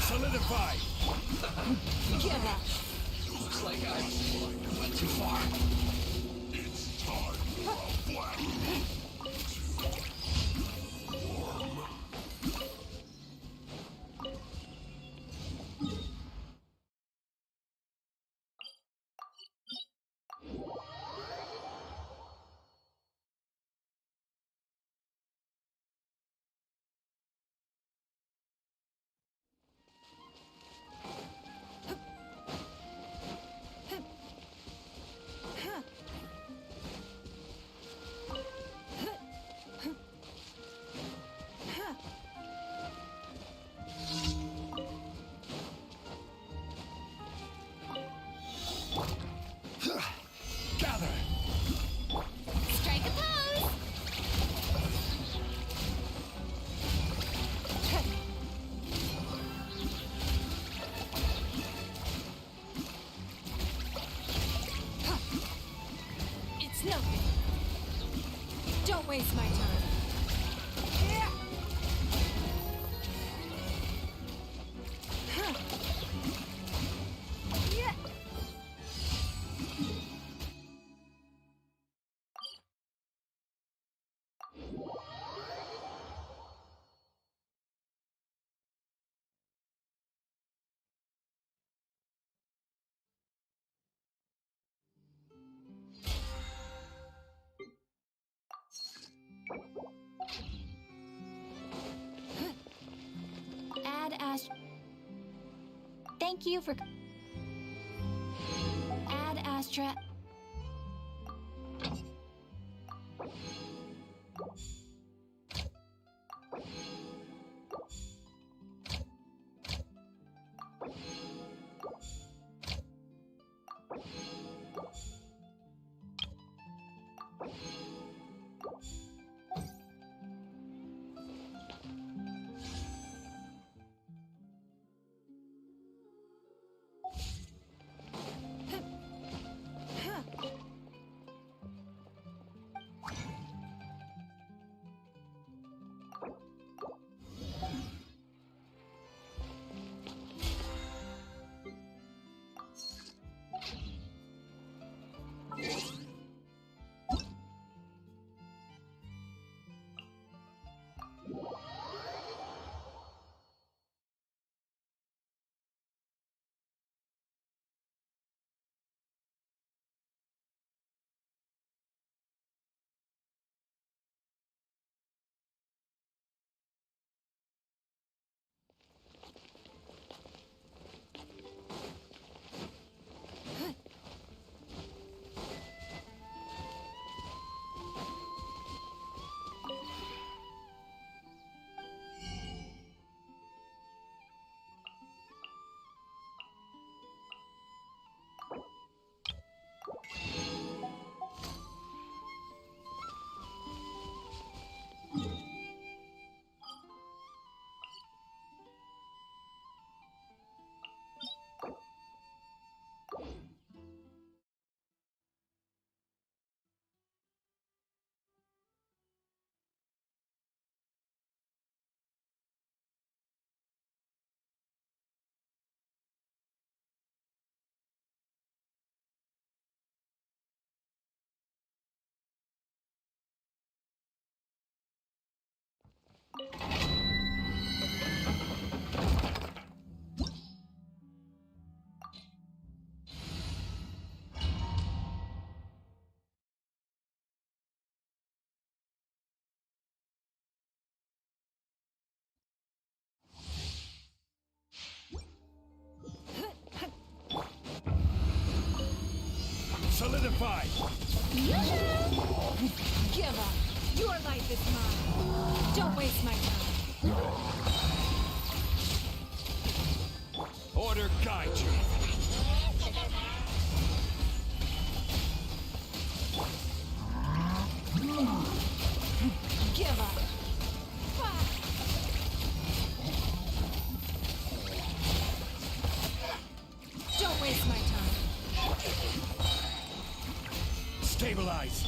Solidify! Give up! Looks like I went too far. It's nothing. Don't waste my time. Add Astra. Thank you for. Add Astra. Solidify! Give up. Your life is mine. Don't waste my time. Order guide you. Give up. Don't waste my time. Stabilize.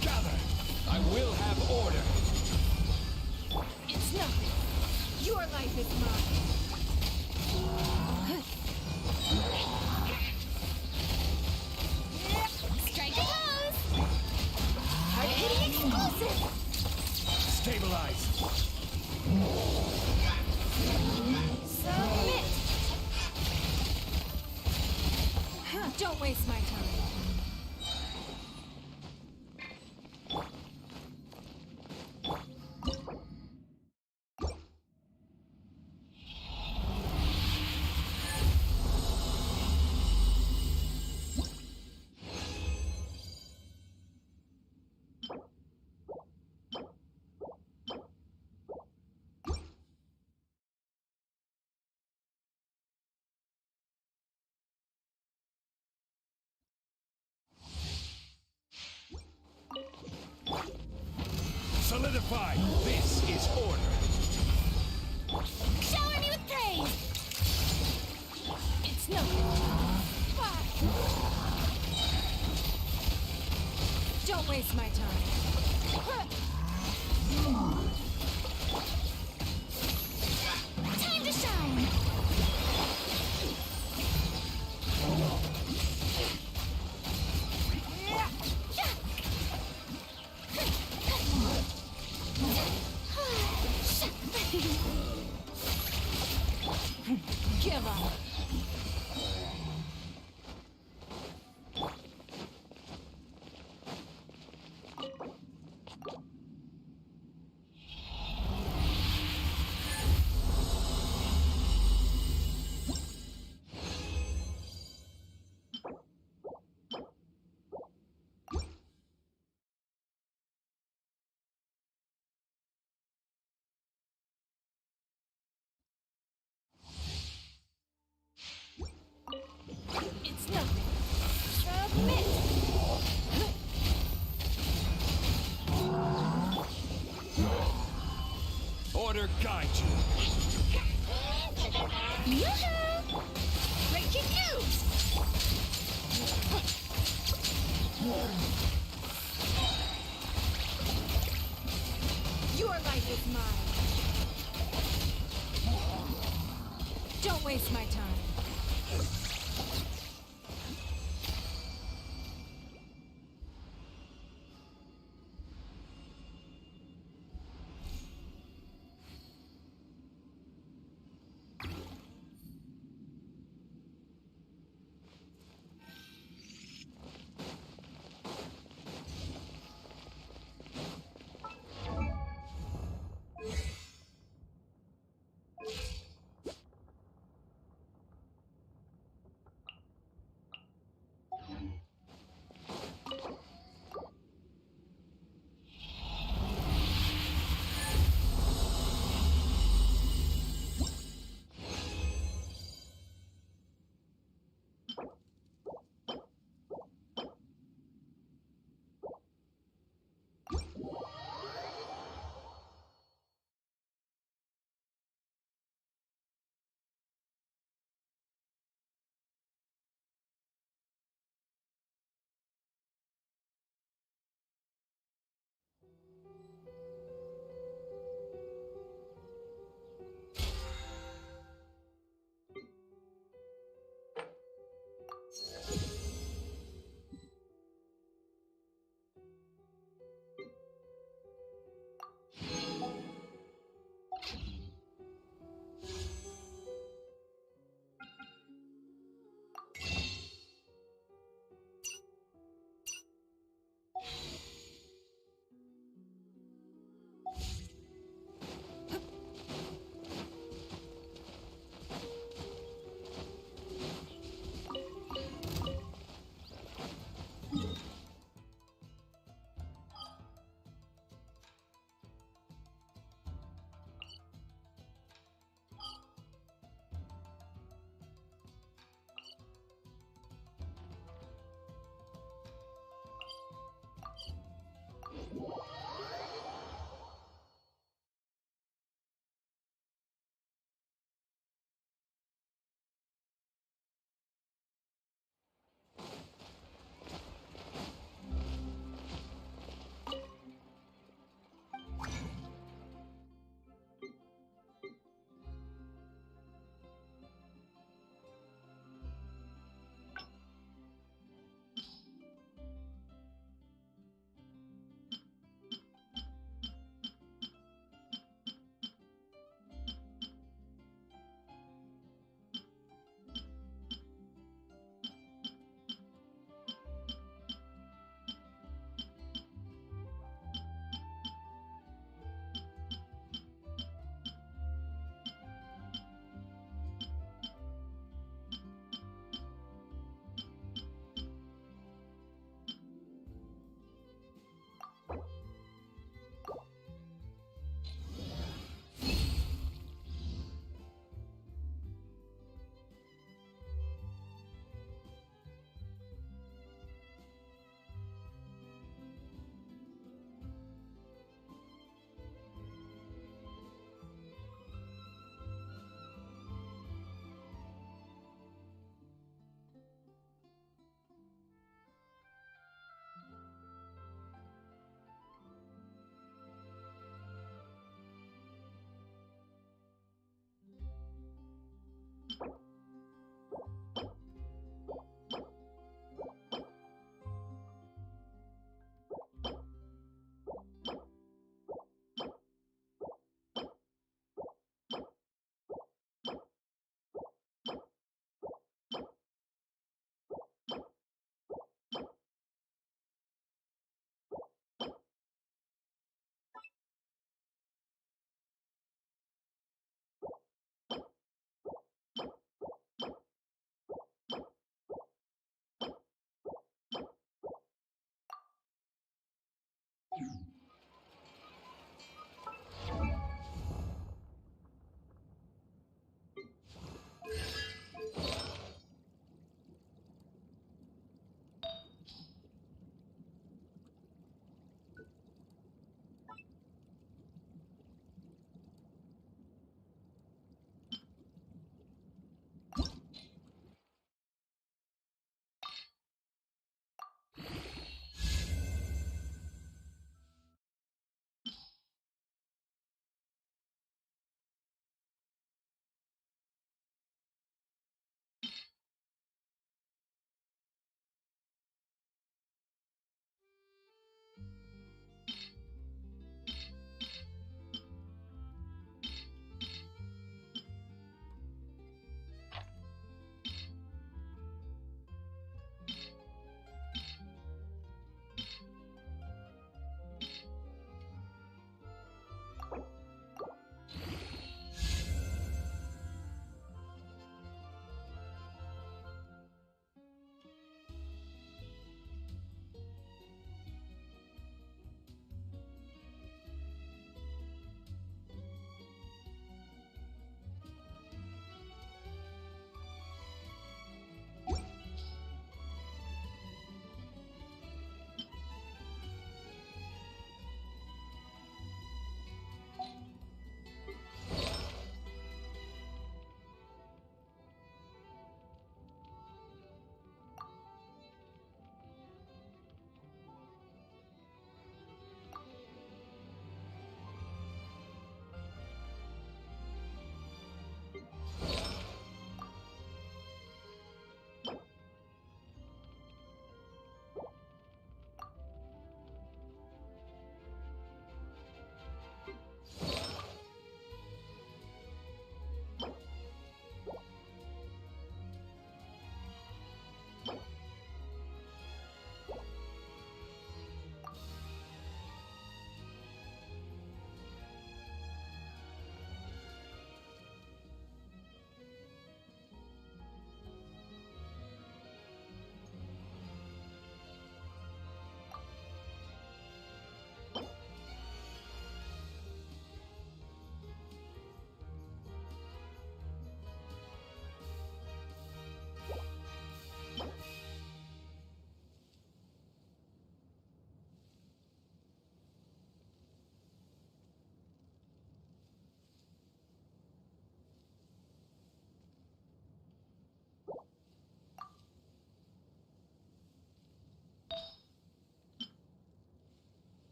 Gather. I will have order. It's nothing. Your life is mine. Strike a pose. Hard hitting exclusive. Stabilize. Submit. Don't waste my time. Solidified. This is order. Shower me with praise! It's nothing. Fire! Don't waste my time. Time to shine! Give up. It's nothing. Submit. Order guide you. Yoo-hoo! Breaking news! Your life is mine. Don't waste my time.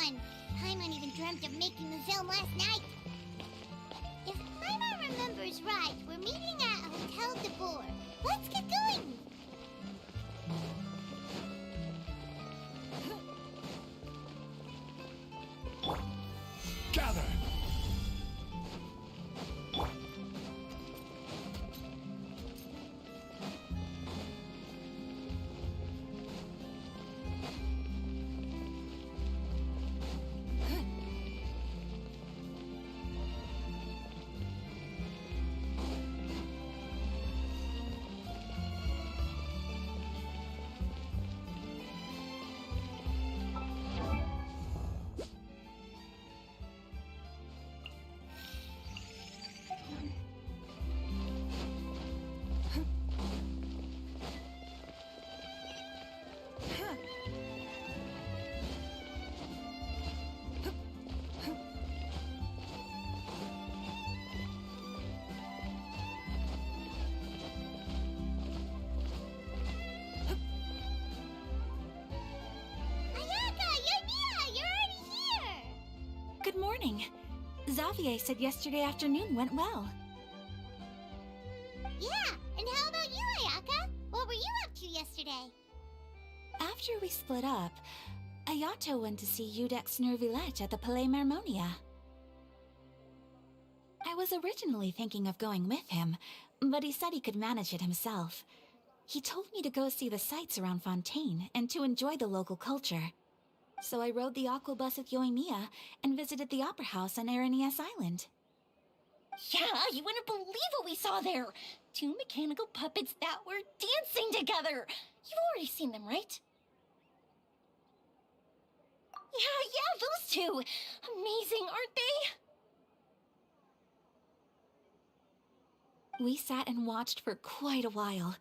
fun. Paimon even dreamt of making the film last night. If Paimon remembers right, we're meeting at Hotel de Boer. Let's get going! Gather! Ayaka, you're already here! Good morning. Xavier said yesterday afternoon went well. Yeah, and how about you, Ayaka? What were you up to yesterday? After we split up, Ayato went to see Udex Nervillette at the Palais Marmonia. I was originally thinking of going with him, but he said he could manage it himself. He told me to go see the sights around Fontaine and to enjoy the local culture. So I rode the aquabus with Yoimiya and visited the opera house on Aranias Island. Yeah, you wouldn't believe what we saw there! 2 mechanical puppets that were dancing together! You've already seen them, right? Yeah, those two! Amazing, aren't they? We sat and watched for quite a while.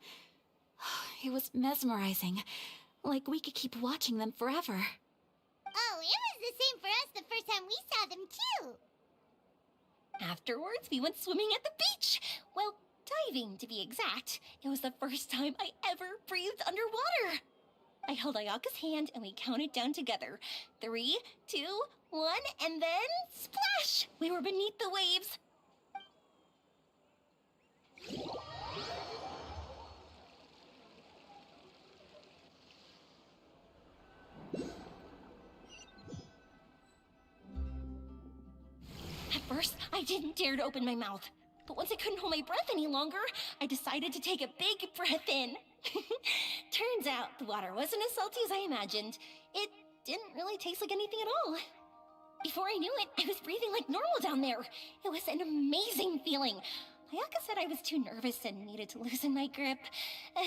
It was mesmerizing, like we could keep watching them forever. Oh, it was the same for us the first time we saw them, too! Afterwards, we went swimming at the beach! Well, diving, to be exact. It was the first time I ever breathed underwater! I held Ayaka's hand and we counted down together. 3, 2, 1, and then splash! We were beneath the waves. At first, I didn't dare to open my mouth. But once I couldn't hold my breath any longer, I decided to take a big breath in. Turns out the water wasn't as salty as I imagined. It didn't really taste like anything at all. Before I knew it, I was breathing like normal down there. It was an amazing feeling. Ayaka said I was too nervous and needed to loosen my grip.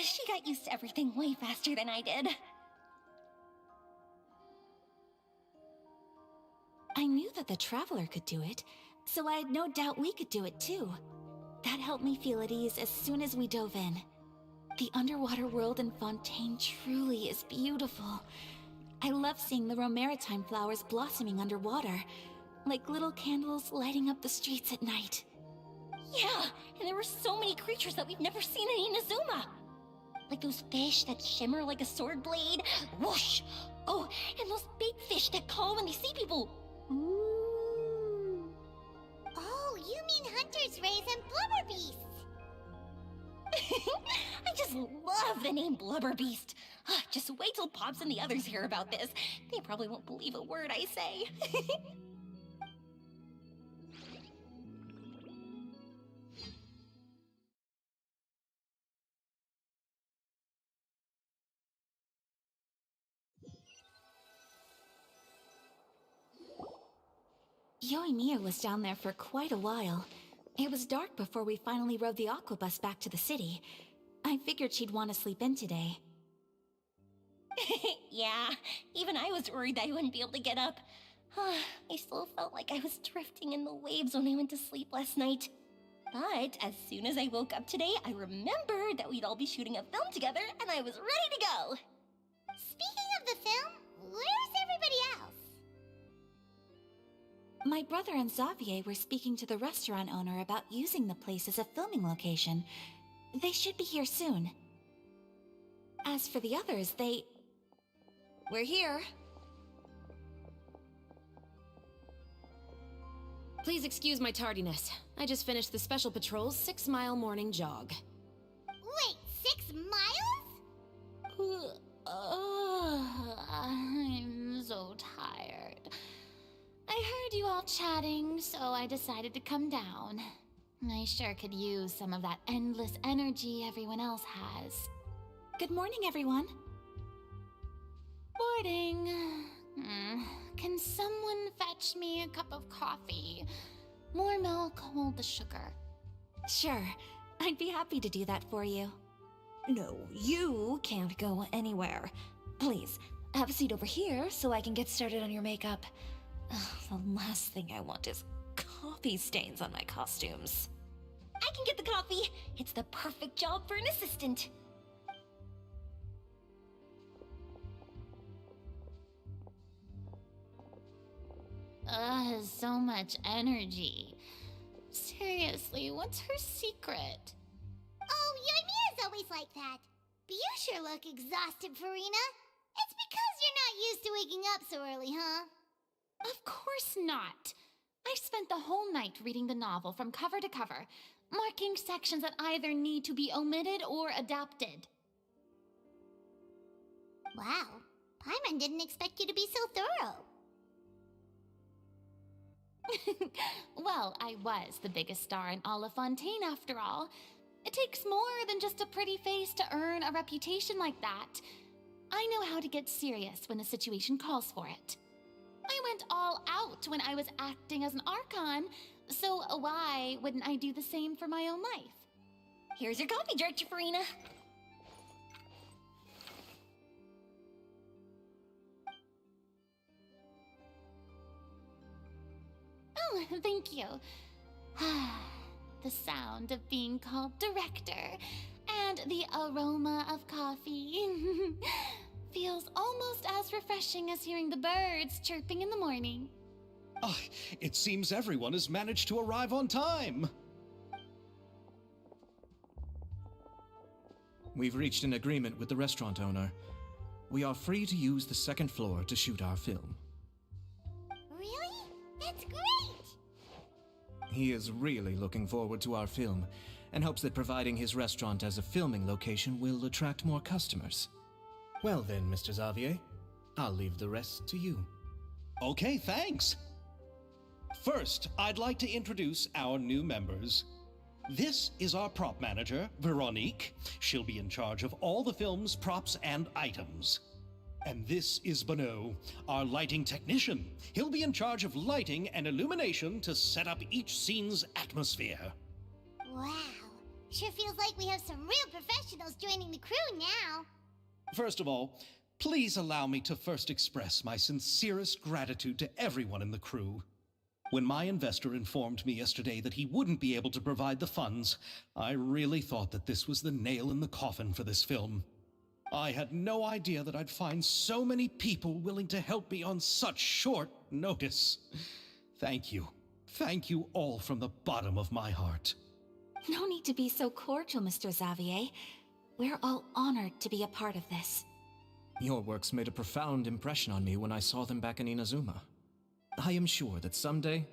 She got used to everything way faster than I did. I knew that the Traveler could do it, so I had no doubt we could do it too. That helped me feel at ease as soon as we dove in. The underwater world in Fontaine truly is beautiful. I love seeing the romaritime flowers blossoming underwater, like little candles lighting up the streets at night. Yeah, and there were so many creatures that we've never seen in Inazuma. Like those fish that shimmer like a sword blade. Whoosh! Oh, and those big fish that call when they see people. Ooh. Oh, you mean Hunter's Rays and Blubber Beasts! I just love the name Blubber Beast. Just wait till Pops and the others hear about this. They probably won't believe a word I say. Yoimiya was down there for quite a while. It was dark before we finally rode the aquabus back to the city. I figured she'd want to sleep in today. Yeah, even I was worried that I wouldn't be able to get up. I still felt like I was drifting in the waves when I went to sleep last night. But as soon as I woke up today, I remembered that we'd all be shooting a film together, and I was ready to go. Speaking of the film, where's everybody else? My brother and Xavier were speaking to the restaurant owner about using the place as a filming location. They should be here soon. As for the others, We're here. Please excuse my tardiness. I just finished the Special Patrol's 6-mile morning jog. Wait, 6 miles? I'm so tired. I heard you all chatting, so I decided to come down. I sure could use some of that endless energy everyone else has. Good morning, everyone. Morning. Can someone fetch me a cup of coffee? More milk, hold the sugar. Sure, I'd be happy to do that for you. No, you can't go anywhere. Please, have a seat over here so I can get started on your makeup. The last thing I want is coffee stains on my costumes. I can get the coffee. It's the perfect job for an assistant. So much energy. Seriously, what's her secret? Oh, Yoimiya's always like that. But you sure look exhausted, Farina. It's because you're not used to waking up so early, huh? Of course not. I spent the whole night reading the novel from cover to cover, marking sections that either need to be omitted or adapted. Wow, Paimon didn't expect you to be so thorough. Well, I was the biggest star in all of Fontaine after all. It takes more than just a pretty face to earn a reputation like that. I know how to get serious when the situation calls for it. I went all out when I was acting as an Archon, so why wouldn't I do the same for my own life? Here's your coffee, Director Farina. Oh, thank you. The sound of being called director and the aroma of coffee feels almost as refreshing as hearing the birds chirping in the morning. Ah, it seems everyone has managed to arrive on time. We've reached an agreement with the restaurant owner. We are free to use the second floor to shoot our film. Really? That's great! He is really looking forward to our film and hopes that providing his restaurant as a filming location will attract more customers. Well then, Mr. Xavier, I'll leave the rest to you. Okay, thanks. First, I'd like to introduce our new members. This is our prop manager, Veronique. She'll be in charge of all the film's props and items. And this is Bonneau, our lighting technician. He'll be in charge of lighting and illumination to set up each scene's atmosphere. Wow, sure feels like we have some real professionals joining the crew now. First of all, please allow me to first express my sincerest gratitude to everyone in the crew. When my investor informed me yesterday that he wouldn't be able to provide the funds, I really thought that this was the nail in the coffin for this film. I had no idea that I'd find so many people willing to help me on such short notice. Thank you. Thank you all from the bottom of my heart. No need to be so cordial, Mr. Xavier. We're all honored to be a part of this. Your works made a profound impression on me when I saw them back in Inazuma. I am sure that someday,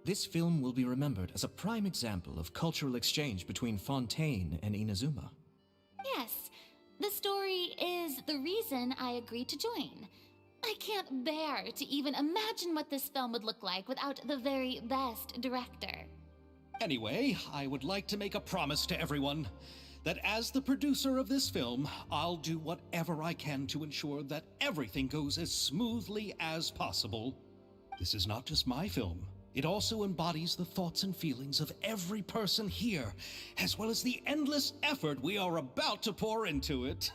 this film will be remembered as a prime example of cultural exchange between Fontaine and Inazuma. Yes, the story is the reason I agreed to join. I can't bear to even imagine what this film would look like without the very best director. Anyway, I would like to make a promise to everyone that as the producer of this film, I'll do whatever I can to ensure that everything goes as smoothly as possible. This is not just my film. It also embodies the thoughts and feelings of every person here, as well as the endless effort we are about to pour into it.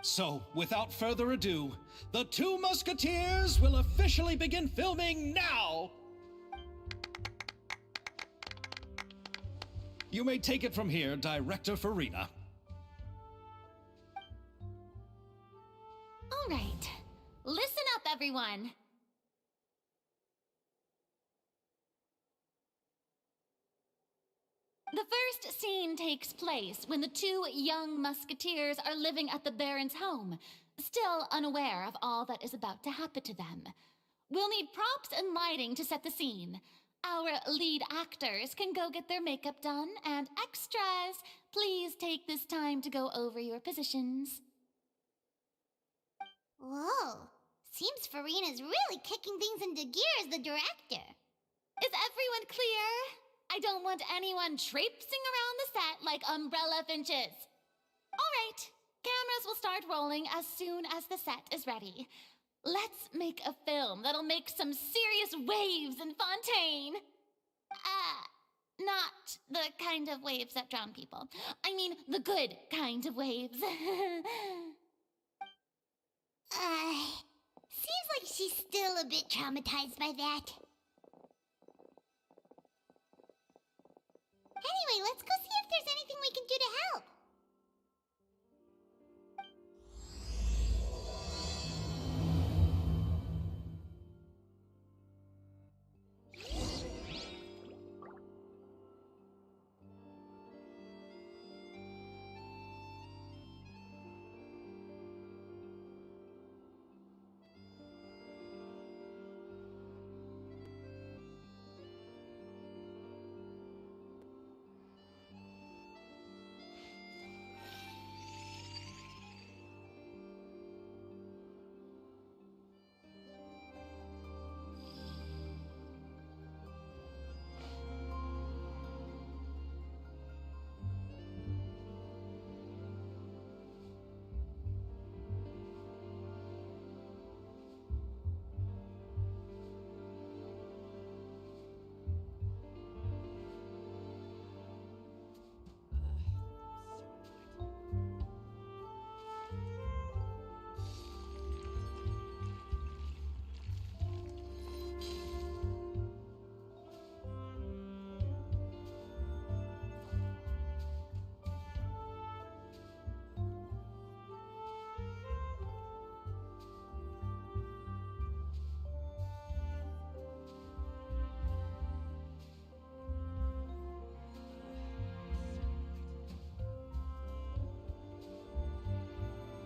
So, without further ado, the Two Musketeers will officially begin filming now! You may take it from here, Director Farina. All right, listen up, everyone. The first scene takes place when the two young musketeers are living at the Baron's home, still unaware of all that is about to happen to them. We'll need props and lighting to set the scene. Our lead actors can go get their makeup done, and extras, please take this time to go over your positions. Whoa. Seems Farina's really kicking things into gear as the director. Is everyone clear? I don't want anyone traipsing around the set like umbrella finches. All right, cameras will start rolling as soon as the set is ready. Let's make a film that'll make some serious waves in Fontaine. Not the kind of waves that drown people. I mean, the good kind of waves. Seems like she's still a bit traumatized by that. Anyway, let's go see if there's anything we can do to help.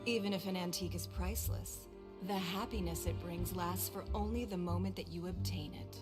Even if an antique is priceless, the happiness it brings lasts for only the moment that you obtain it.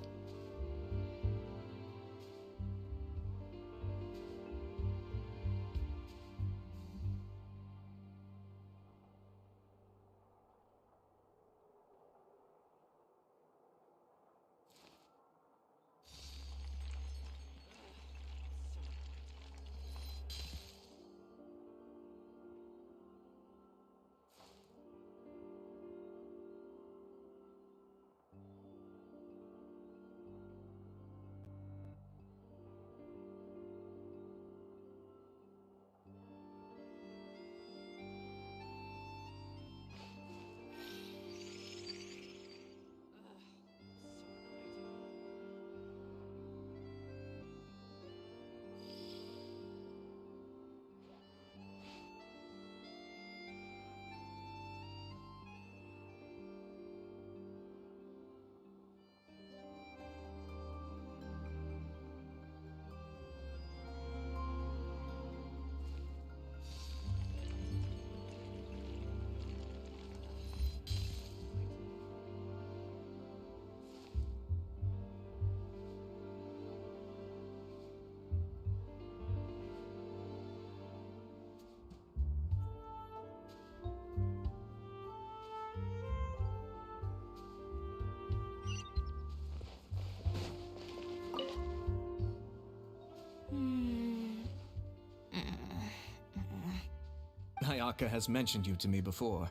Ayaka has mentioned you to me before.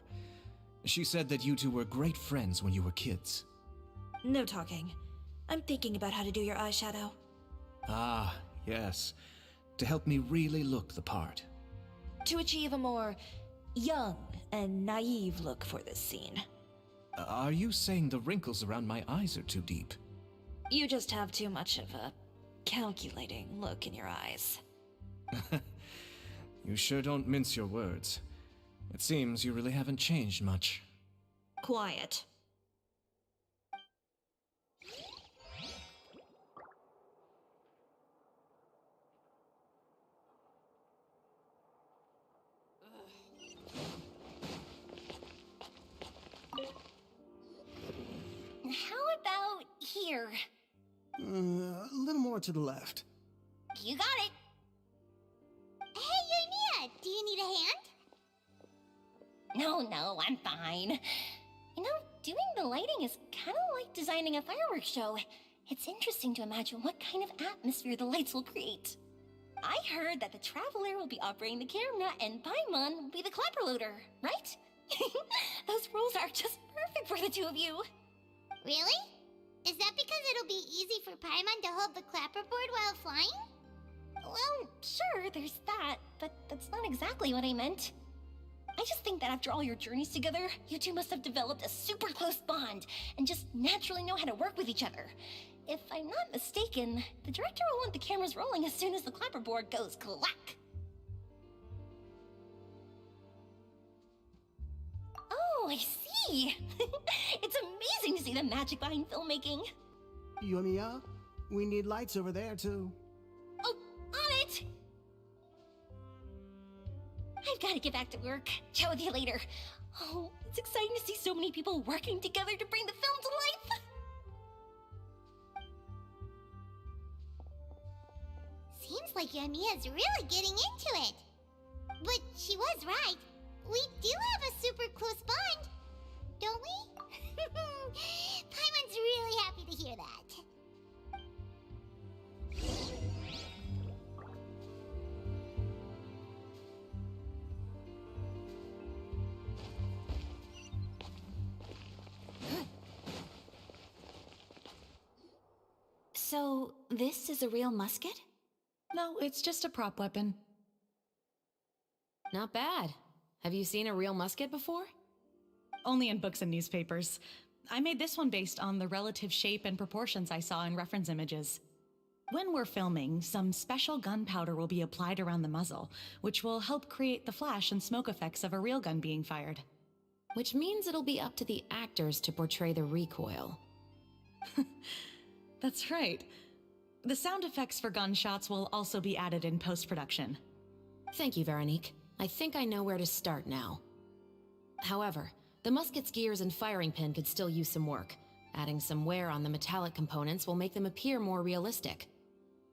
She said that you two were great friends when you were kids. No talking. I'm thinking about how to do your eyeshadow. Ah, yes. To help me really look the part. To achieve a more young and naive look for this scene. Are you saying the wrinkles around my eyes are too deep? You just have too much of a calculating look in your eyes. You sure don't mince your words. It seems you really haven't changed much. Quiet. How here. A little more to the left. You got it. Hey, Yoimiya, do you need a hand? No, I'm fine. You know, doing the lighting is kind of like designing a fireworks show. It's interesting to imagine what kind of atmosphere the lights will create. I heard that the Traveler will be operating the camera and Paimon will be the clapper loader, right? Those roles are just perfect for the two of you. Really? Is that because it'll be easy for Paimon to hold the clapperboard while flying? Well, sure, there's that, but that's not exactly what I meant. I just think that after all your journeys together, you two must have developed a super close bond and just naturally know how to work with each other. If I'm not mistaken, the director will want the cameras rolling as soon as the clapperboard goes clack. Oh, I see! It's amazing to see the magic behind filmmaking. Yoimiya, we need lights over there too. Oh, on it! I've got to get back to work. Chat with you later. Oh, it's exciting to see so many people working together to bring the film to life. Seems like Yoimiya's really getting into it. But she was right. We do have a super close bond, don't we? Paimon's really happy to hear that. So, this is a real musket? No, it's just a prop weapon. Not bad. Have you seen a real musket before? Only in books and newspapers. I made this one based on the relative shape and proportions I saw in reference images. When we're filming, some special gunpowder will be applied around the muzzle, which will help create the flash and smoke effects of a real gun being fired. Which means it'll be up to the actors to portray the recoil. That's right. The sound effects for gunshots will also be added in post-production. Thank you, Veronique. I think I know where to start now. However, the musket's gears and firing pin could still use some work. Adding some wear on the metallic components will make them appear more realistic.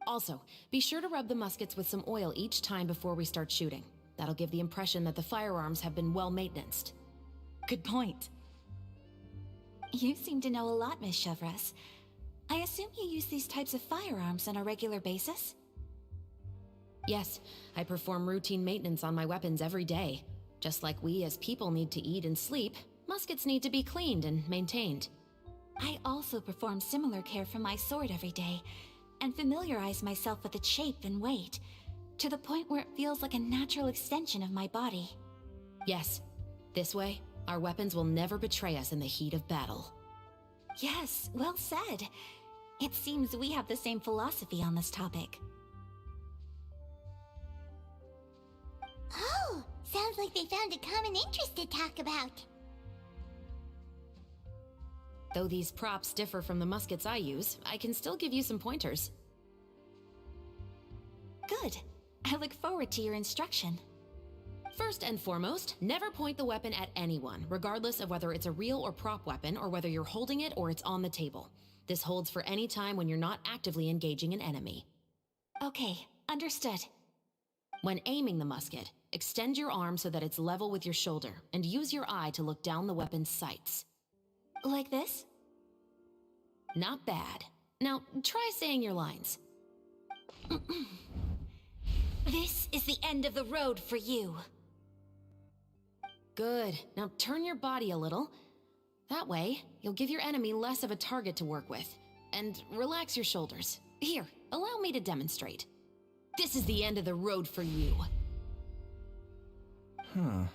Also, be sure to rub the muskets with some oil each time before we start shooting. That'll give the impression that the firearms have been well maintained. Good point. You seem to know a lot, Miss Chevres. I assume you use these types of firearms on a regular basis? Yes, I perform routine maintenance on my weapons every day. Just like we as people need to eat and sleep, muskets need to be cleaned and maintained. I also perform similar care for my sword every day, and familiarize myself with its shape and weight, to the point where it feels like a natural extension of my body. Yes, this way, our weapons will never betray us in the heat of battle. Yes, well said. It seems we have the same philosophy on this topic. Oh, sounds like they found a common interest to talk about. Though these props differ from the muskets I use, I can still give you some pointers. Good. I look forward to your instruction. First and foremost, never point the weapon at anyone, regardless of whether it's a real or prop weapon or whether you're holding it or it's on the table. This holds for any time when you're not actively engaging an enemy. Okay, understood. When aiming the musket, extend your arm so that it's level with your shoulder, and use your eye to look down the weapon's sights. Like this? Not bad. Now, try saying your lines. This is the end of the road for you. Good. Now turn your body a little. That way, you'll give your enemy less of a target to work with. And relax your shoulders. Here, allow me to demonstrate. This is the end of the road for you. Huh.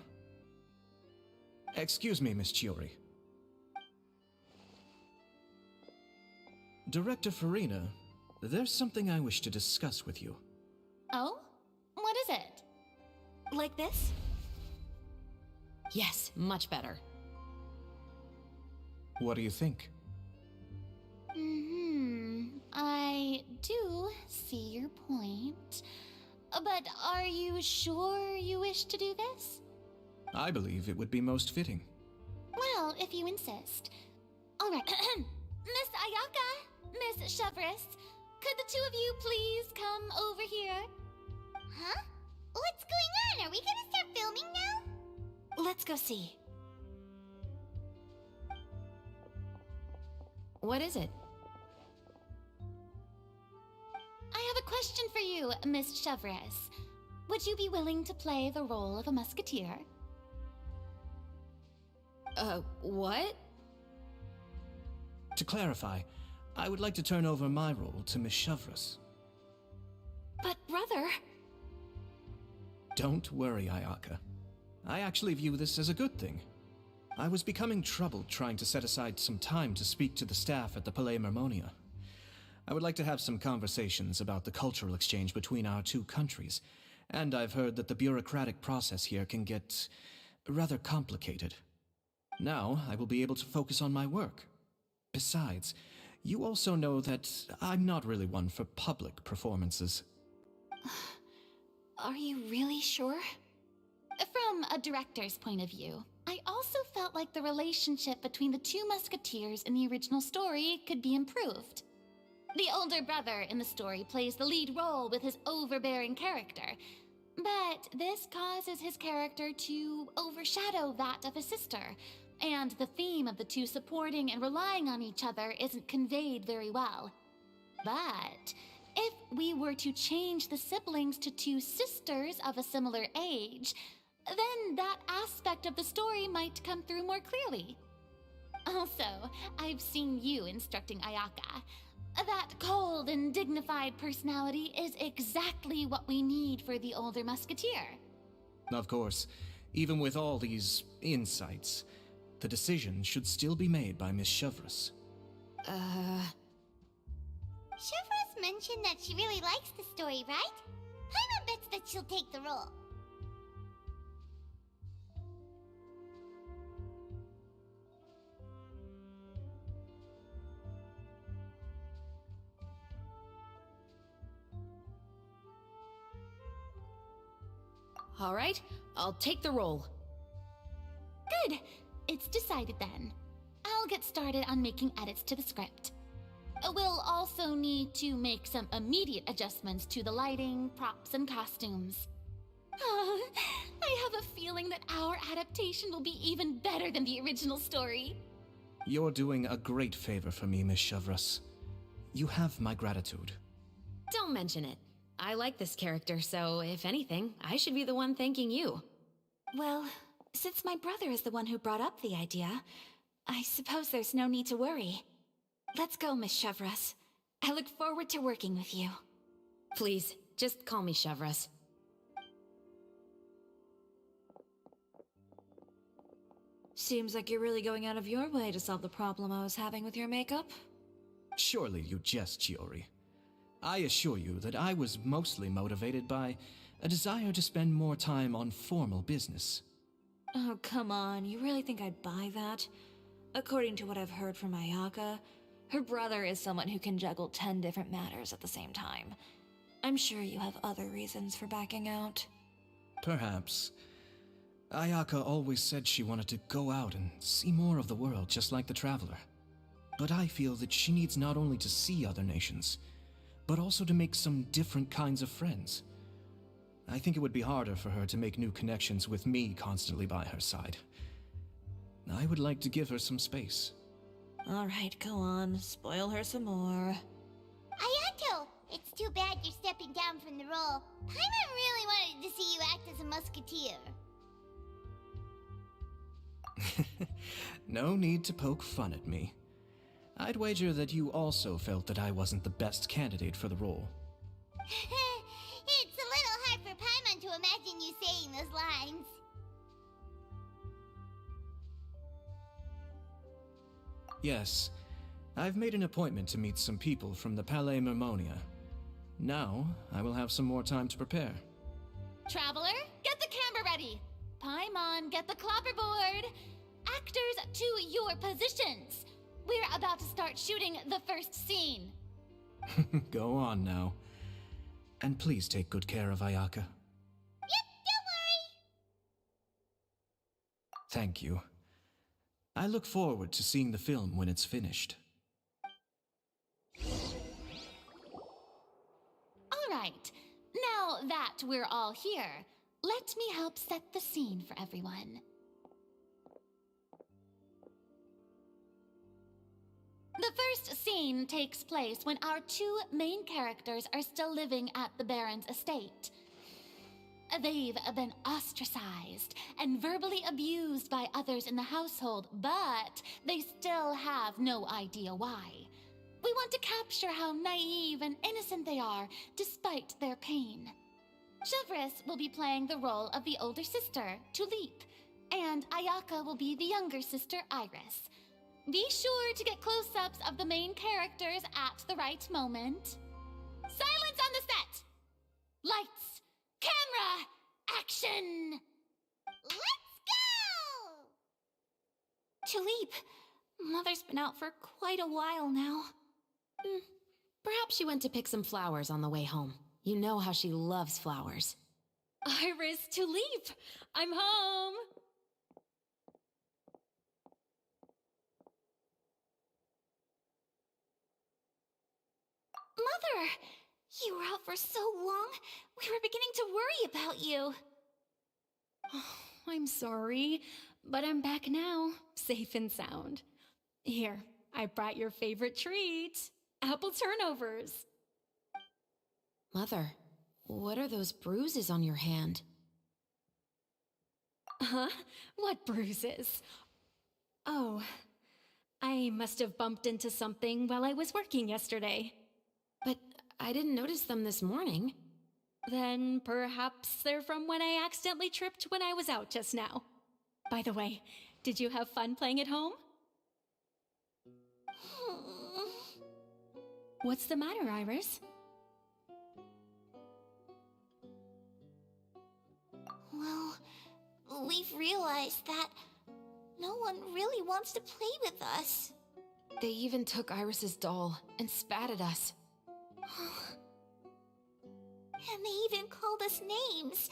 Excuse me, Miss Chiori. Director Farina, there's something I wish to discuss with you. Oh? What is it? Like this? Yes, much better. What do you think? I do see your point. But are you sure you wish to do this? I believe it would be most fitting. Well, if you insist. All right. Miss Ayaka! Chevres, could the two of you please come over here? Huh? What's going on? Are we gonna start filming now? Let's go see. What is it? I have a question for you, Miss Chevres. Would you be willing to play the role of a musketeer? What? To clarify, I would like to turn over my role to Miss Chevres. But brother... Don't worry, Ayaka. I actually view this as a good thing. I was becoming troubled trying to set aside some time to speak to the staff at the Palais Mermonia. I would like to have some conversations about the cultural exchange between our two countries, and I've heard that the bureaucratic process here can get rather complicated. Now, I will be able to focus on my work. Besides, you also know that I'm not really one for public performances. Are you really sure? From a director's point of view, I also felt like the relationship between the two musketeers in the original story could be improved. The older brother in the story plays the lead role with his overbearing character, but this causes his character to overshadow that of his sister, and the theme of the two supporting and relying on each other isn't conveyed very well. But if we were to change the siblings to two sisters of a similar age, then that aspect of the story might come through more clearly. Also, I've seen you instructing Ayaka. That cold and dignified personality is exactly what we need for the older musketeer. Of course, even with all these insights, the decision should still be made by Miss Chevres. Chevres mentioned that she really likes the story, right? Paimon bets that she'll take the role. All right, I'll take the role. Good. It's decided then. I'll get started on making edits to the script. We'll also need to make some immediate adjustments to the lighting, props, and costumes. Oh, I have a feeling that our adaptation will be even better than the original story. You're doing a great favor for me, Miss Chevres. You have my gratitude. Don't mention it. I like this character, so if anything, I should be the one thanking you. Well, since my brother is the one who brought up the idea, I suppose there's no need to worry. Let's go, Miss Chevres. I look forward to working with you. Please, just call me Chevres. Seems like you're really going out of your way to solve the problem I was having with your makeup. Surely you jest, Chiori. I assure you that I was mostly motivated by a desire to spend more time on formal business. Oh, come on. You really think I'd buy that? According to what I've heard from Ayaka, her brother is someone who can juggle 10 different matters at the same time. I'm sure you have other reasons for backing out. Perhaps. Ayaka always said she wanted to go out and see more of the world, just like the Traveler. But I feel that she needs not only to see other nations, but also to make some different kinds of friends. I think it would be harder for her to make new connections with me constantly by her side. I would like to give her some space. Alright, go on. Spoil her some more. Ayato! It's too bad you're stepping down from the role. Paimon really wanted to see you act as a musketeer. No need to poke fun at me. I'd wager that you also felt that I wasn't the best candidate for the role. It's a little hard for Paimon to imagine you saying those lines. Yes, I've made an appointment to meet some people from the Palais Mermonia. Now, I will have some more time to prepare. Traveler, get the camera ready. Paimon, get the clapperboard. Actors, to your positions. We're about to start shooting the first scene. Go on now. And please take good care of Ayaka. Yep, don't worry. Thank you. I look forward to seeing the film when it's finished. right. Now that we're all here, let me help set the scene for everyone. The first scene takes place when our two main characters are still living at the Baron's estate. They've been ostracized and verbally abused by others in the household, but they still have no idea why. We want to capture how naive and innocent they are, despite their pain. Chevres will be playing the role of the older sister, Tulip, and Ayaka will be the younger sister, Iris. Be sure to get close-ups of the main characters at the right moment. Silence on the set! Lights! Camera! Action! Let's go! Tulip, Mother's been out for quite a while now. Perhaps she went to pick some flowers on the way home. You know how she loves flowers. Iris, Tulip! I'm home! Mother! You were out for so long, we were beginning to worry about you. I'm sorry, but I'm back now, safe and sound. Here, I brought your favorite treat, apple turnovers. Mother, what are those bruises on your hand? Huh? What bruises? Oh, I must have bumped into something while I was working yesterday. But I didn't notice them this morning. Then perhaps they're from when I accidentally tripped when I was out just now. By the way, did you have fun playing at home? What's the matter, Iris? Well, we've realized that no one really wants to play with us. They even took Iris's doll and spat at us. And they even called us names.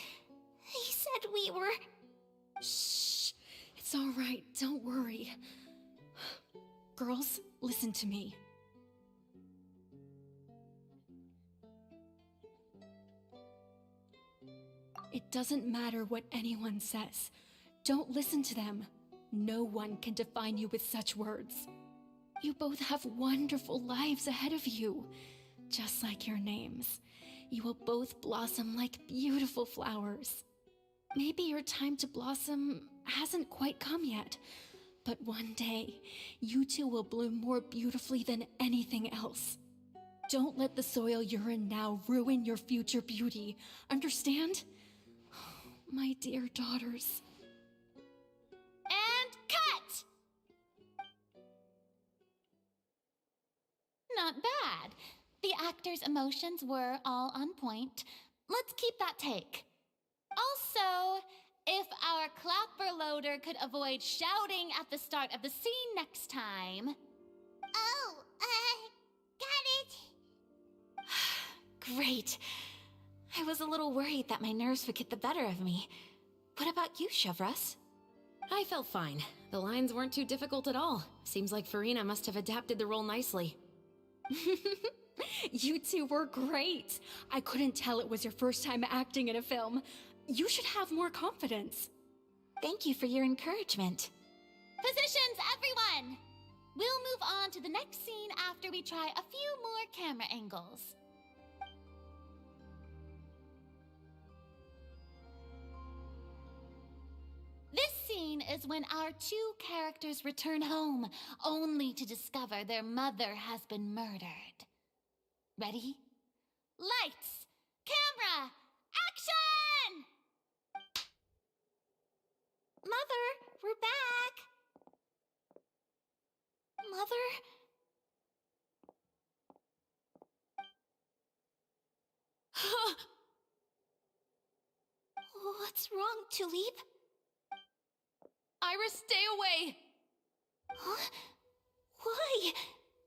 They said we were... Shh! It's all right, don't worry. Girls, listen to me. It doesn't matter what anyone says. Don't listen to them. No one can define you with such words. You both have wonderful lives ahead of you. Just like your names. You will both blossom like beautiful flowers. Maybe your time to blossom hasn't quite come yet, but one day, you two will bloom more beautifully than anything else. Don't let the soil you're in now ruin your future beauty. Understand? My dear daughters. And cut! Not bad. The actors' emotions were all on point. Let's keep that take. Also, if our clapper loader could avoid shouting at the start of the scene next time. Oh, got it. Great. I was a little worried that my nerves would get the better of me. What about you, Chevres? I felt fine. The lines weren't too difficult at all. Seems like Farina must have adapted the role nicely. You two were great. I couldn't tell it was your first time acting in a film. You should have more confidence. Thank you for your encouragement. Positions, everyone! We'll move on to the next scene after we try a few more camera angles. This scene is when our two characters return home, only to discover their mother has been murdered. Ready? Lights! Camera! Action! Mother, we're back! Mother? What's wrong, Tulip? Iris, stay away! Huh? Why?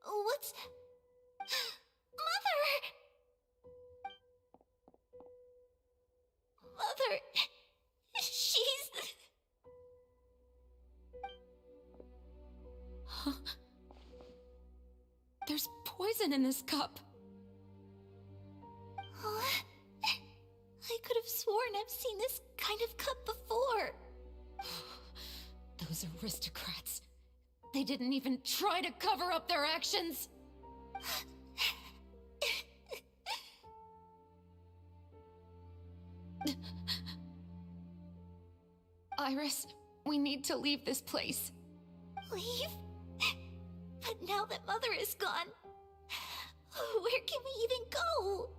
What's... Mother! Mother... She's... Huh? There's poison in this cup. Huh? I could have sworn I've seen this kind of cup before. Those aristocrats. They didn't even try to cover up their actions. Iris, we need to leave this place. Leave? But now that Mother is gone, where can we even go?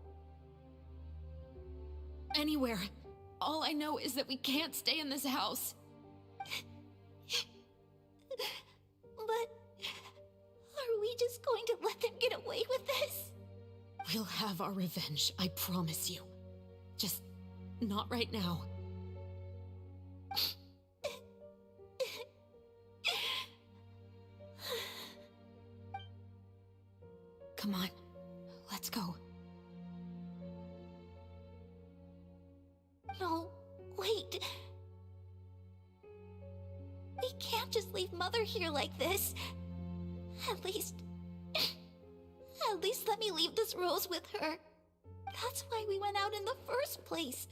Anywhere. All I know is that we can't stay in this house. But are we just going to let them get away with this? We'll have our revenge, I promise you. Just not right now. Come on, let's go. No, wait. We can't just leave Mother here like this. At least let me leave this rose with her. That's why we went out in the first place.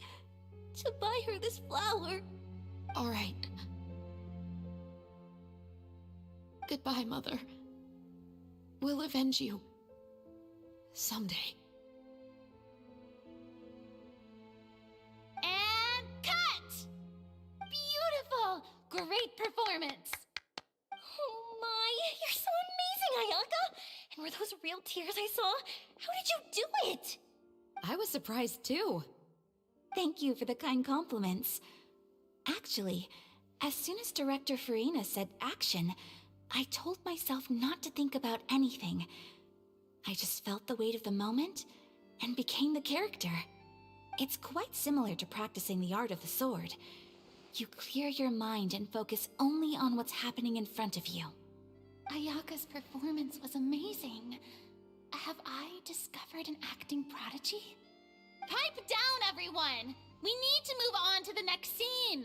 To buy her this flower. All right. Goodbye, Mother. We'll avenge you. Someday. And cut! Beautiful! Great performance! Oh my, you're so amazing, Ayaka! And were those real tears I saw? How did you do it? I was surprised too. Thank you for the kind compliments. Actually, as soon as Director Farina said action, I told myself not to think about anything. I just felt the weight of the moment and became the character. It's quite similar to practicing the art of the sword. You clear your mind and focus only on what's happening in front of you. Ayaka's performance was amazing. Have I discovered an acting prodigy? Pipe down, everyone! We need to move on to the next scene!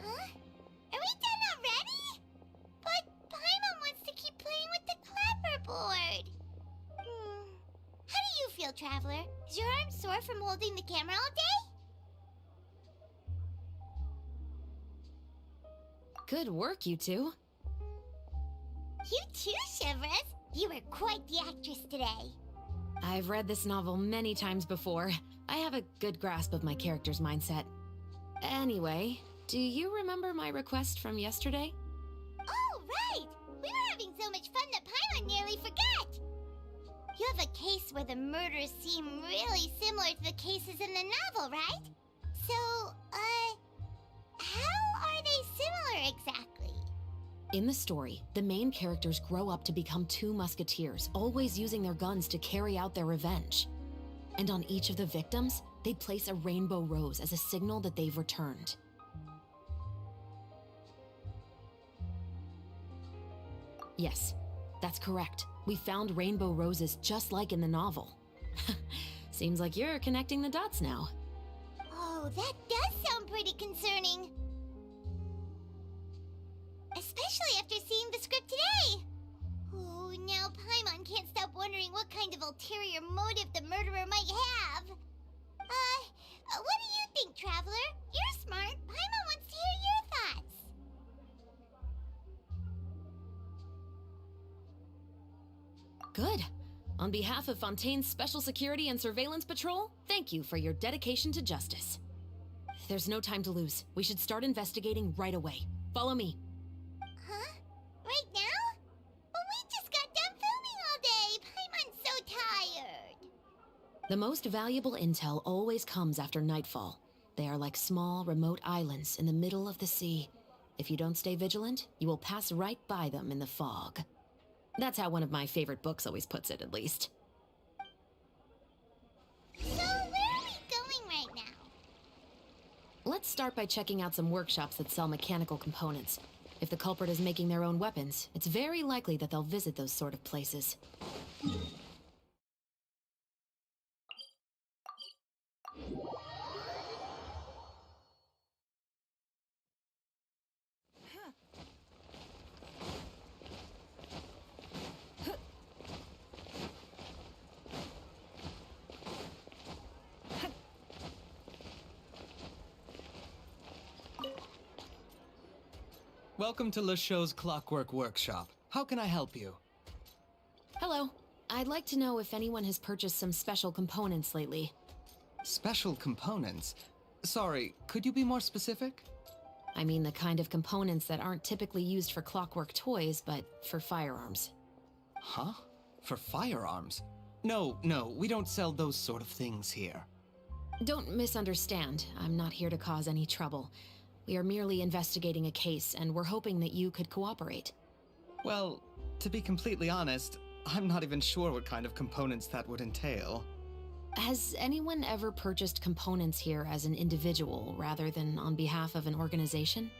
Huh? Are we done already? But Paimon wants to keep playing with the clapperboard. How do you feel, Traveler? Is your arm sore from holding the camera all day? Good work, you two. You too, Shivers. You were quite the actress today. I've read this novel many times before. I have a good grasp of my character's mindset. Anyway, do you remember my request from yesterday? Oh, right! We were having so much fun that Paimon nearly forgot! You have a case where the murders seem really similar to the cases in the novel, right? So, how are they similar exactly? In the story, the main characters grow up to become two musketeers, always using their guns to carry out their revenge. And on each of the victims, they place a rainbow rose as a signal that they've returned. Yes, that's correct. We found rainbow roses just like in the novel. Seems like you're connecting the dots now. Oh, that does sound pretty concerning. Especially after seeing the script today. Oh, now Paimon can't stop wondering what kind of ulterior motive the murderer might have. What do you think, Traveler? You're smart. Paimon wants to hear your thoughts. Good. On behalf of Fontaine's Special Security and Surveillance Patrol, thank you for your dedication to justice. There's no time to lose. We should start investigating right away. Follow me. Huh? Right now? But we just got done filming all day. Paimon's so tired. The most valuable intel always comes after nightfall. They are like small, remote islands in the middle of the sea. If you don't stay vigilant, you will pass right by them in the fog. That's how one of my favorite books always puts it, at least. So, where are we going right now? Let's start by checking out some workshops that sell mechanical components. If the culprit is making their own weapons, it's very likely that they'll visit those sort of places. Welcome to LeChaux's Clockwork Workshop. How can I help you? Hello. I'd like to know if anyone has purchased some special components lately. Special components? Sorry, could you be more specific? I mean the kind of components that aren't typically used for clockwork toys, but for firearms. Huh? For firearms? No, we don't sell those sort of things here. Don't misunderstand. I'm not here to cause any trouble. We are merely investigating a case, and we're hoping that you could cooperate. Well, to be completely honest, I'm not even sure what kind of components that would entail. Has anyone ever purchased components here as an individual rather than on behalf of an organization?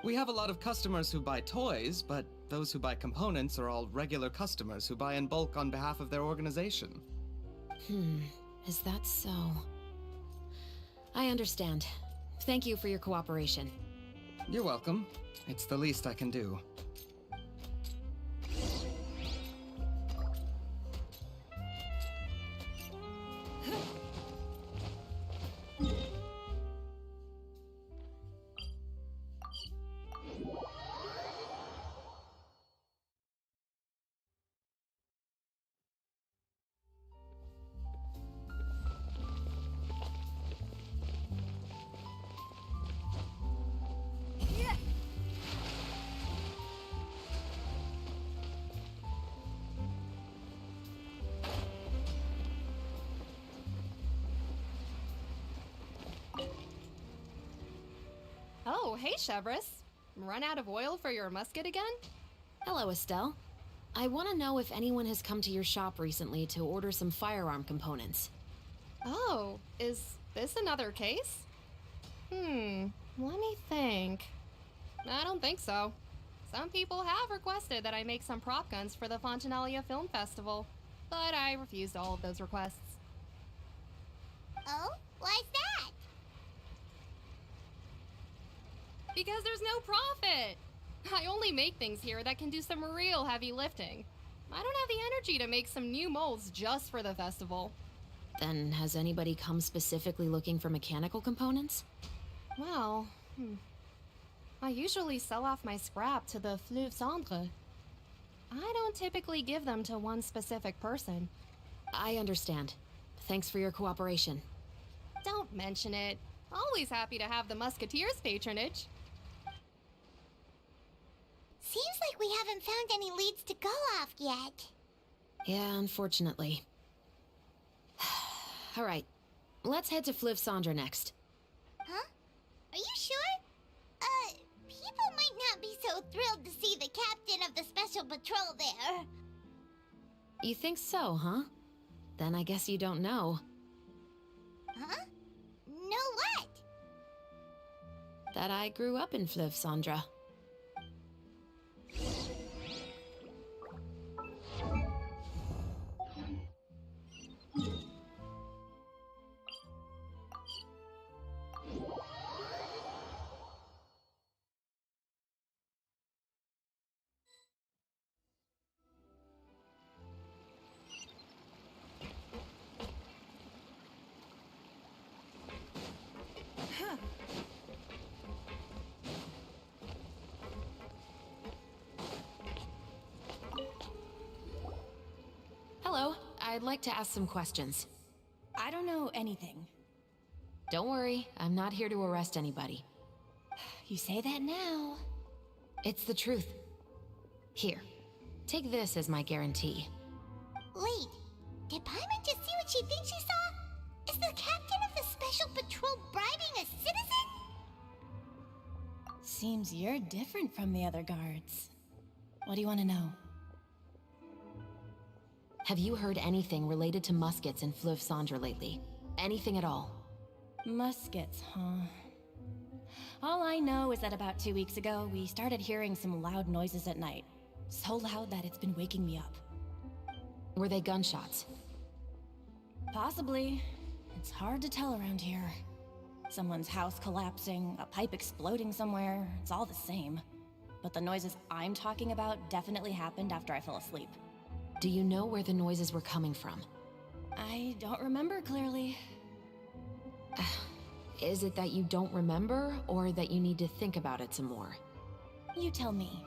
We have a lot of customers who buy toys, but those who buy components are all regular customers who buy in bulk on behalf of their organization. Is that so? I understand. Thank you for your cooperation. You're welcome. It's the least I can do. Oh, hey, Chevris. Run out of oil for your musket again? Hello, Estelle. I want to know if anyone has come to your shop recently to order some firearm components. Oh, is this another case? Let me think. I don't think so. Some people have requested that I make some prop guns for the Fontanalia Film Festival, but I refused all of those requests. Oh? Why's that? Because there's no profit! I only make things here that can do some real heavy lifting. I don't have the energy to make some new molds just for the festival. Then has anybody come specifically looking for mechanical components? Well, I usually sell off my scrap to the Fleuve Cendre. I don't typically give them to one specific person. I understand. Thanks for your cooperation. Don't mention it. Always happy to have the Musketeers' patronage. Seems like we haven't found any leads to go off yet. Yeah, unfortunately. All right, let's head to Fleuve Cendre next. Huh? Are you sure? People might not be so thrilled to see the captain of the special patrol there. You think so, huh? Then I guess you don't know. Huh? Know what? That I grew up in Fleuve Cendre. Hello, I'd like to ask some questions. I don't know anything. Don't worry, I'm not here to arrest anybody. You say that now. It's the truth. Here, take this as my guarantee. Wait, did Paimon just see what she thinks she saw? Is the captain of the special patrol bribing a citizen? Seems you're different from the other guards. What do you want to know? Have you heard anything related to muskets in Fleuve Cendre lately? Anything at all? Muskets, huh? All I know is that about 2 weeks ago, we started hearing some loud noises at night. So loud that it's been waking me up. Were they gunshots? Possibly. It's hard to tell around here. Someone's house collapsing, a pipe exploding somewhere, it's all the same. But the noises I'm talking about definitely happened after I fell asleep. Do you know where the noises were coming from? I don't remember clearly. Is it that you don't remember, or that you need to think about it some more? You tell me.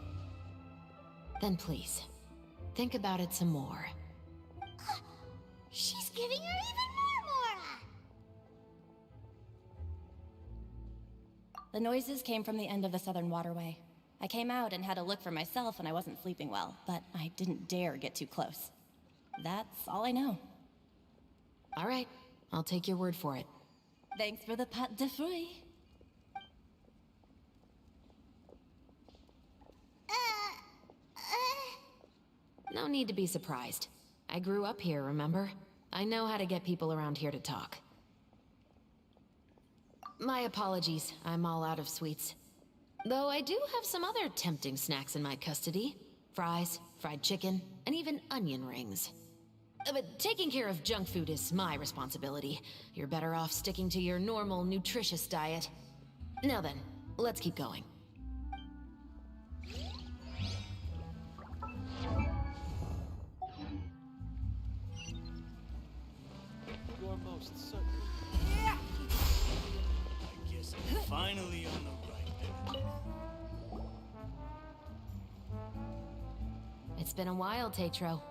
Then please, think about it some more. She's giving her even more Mora! The noises came from the end of the Southern Waterway. I came out and had a look for myself when I wasn't sleeping well, but I didn't dare get too close. That's all I know. All right, I'll take your word for it. Thanks for the pâte de fruits. No need to be surprised. I grew up here, remember? I know how to get people around here to talk. My apologies, I'm all out of sweets. Though I do have some other tempting snacks in my custody. Fries, fried chicken, and even onion rings. But taking care of junk food is my responsibility. You're better off sticking to your normal, nutritious diet. Now then, let's keep going. You're most certainly. I guess I'm finally on the right path. It's been a while, Tetro.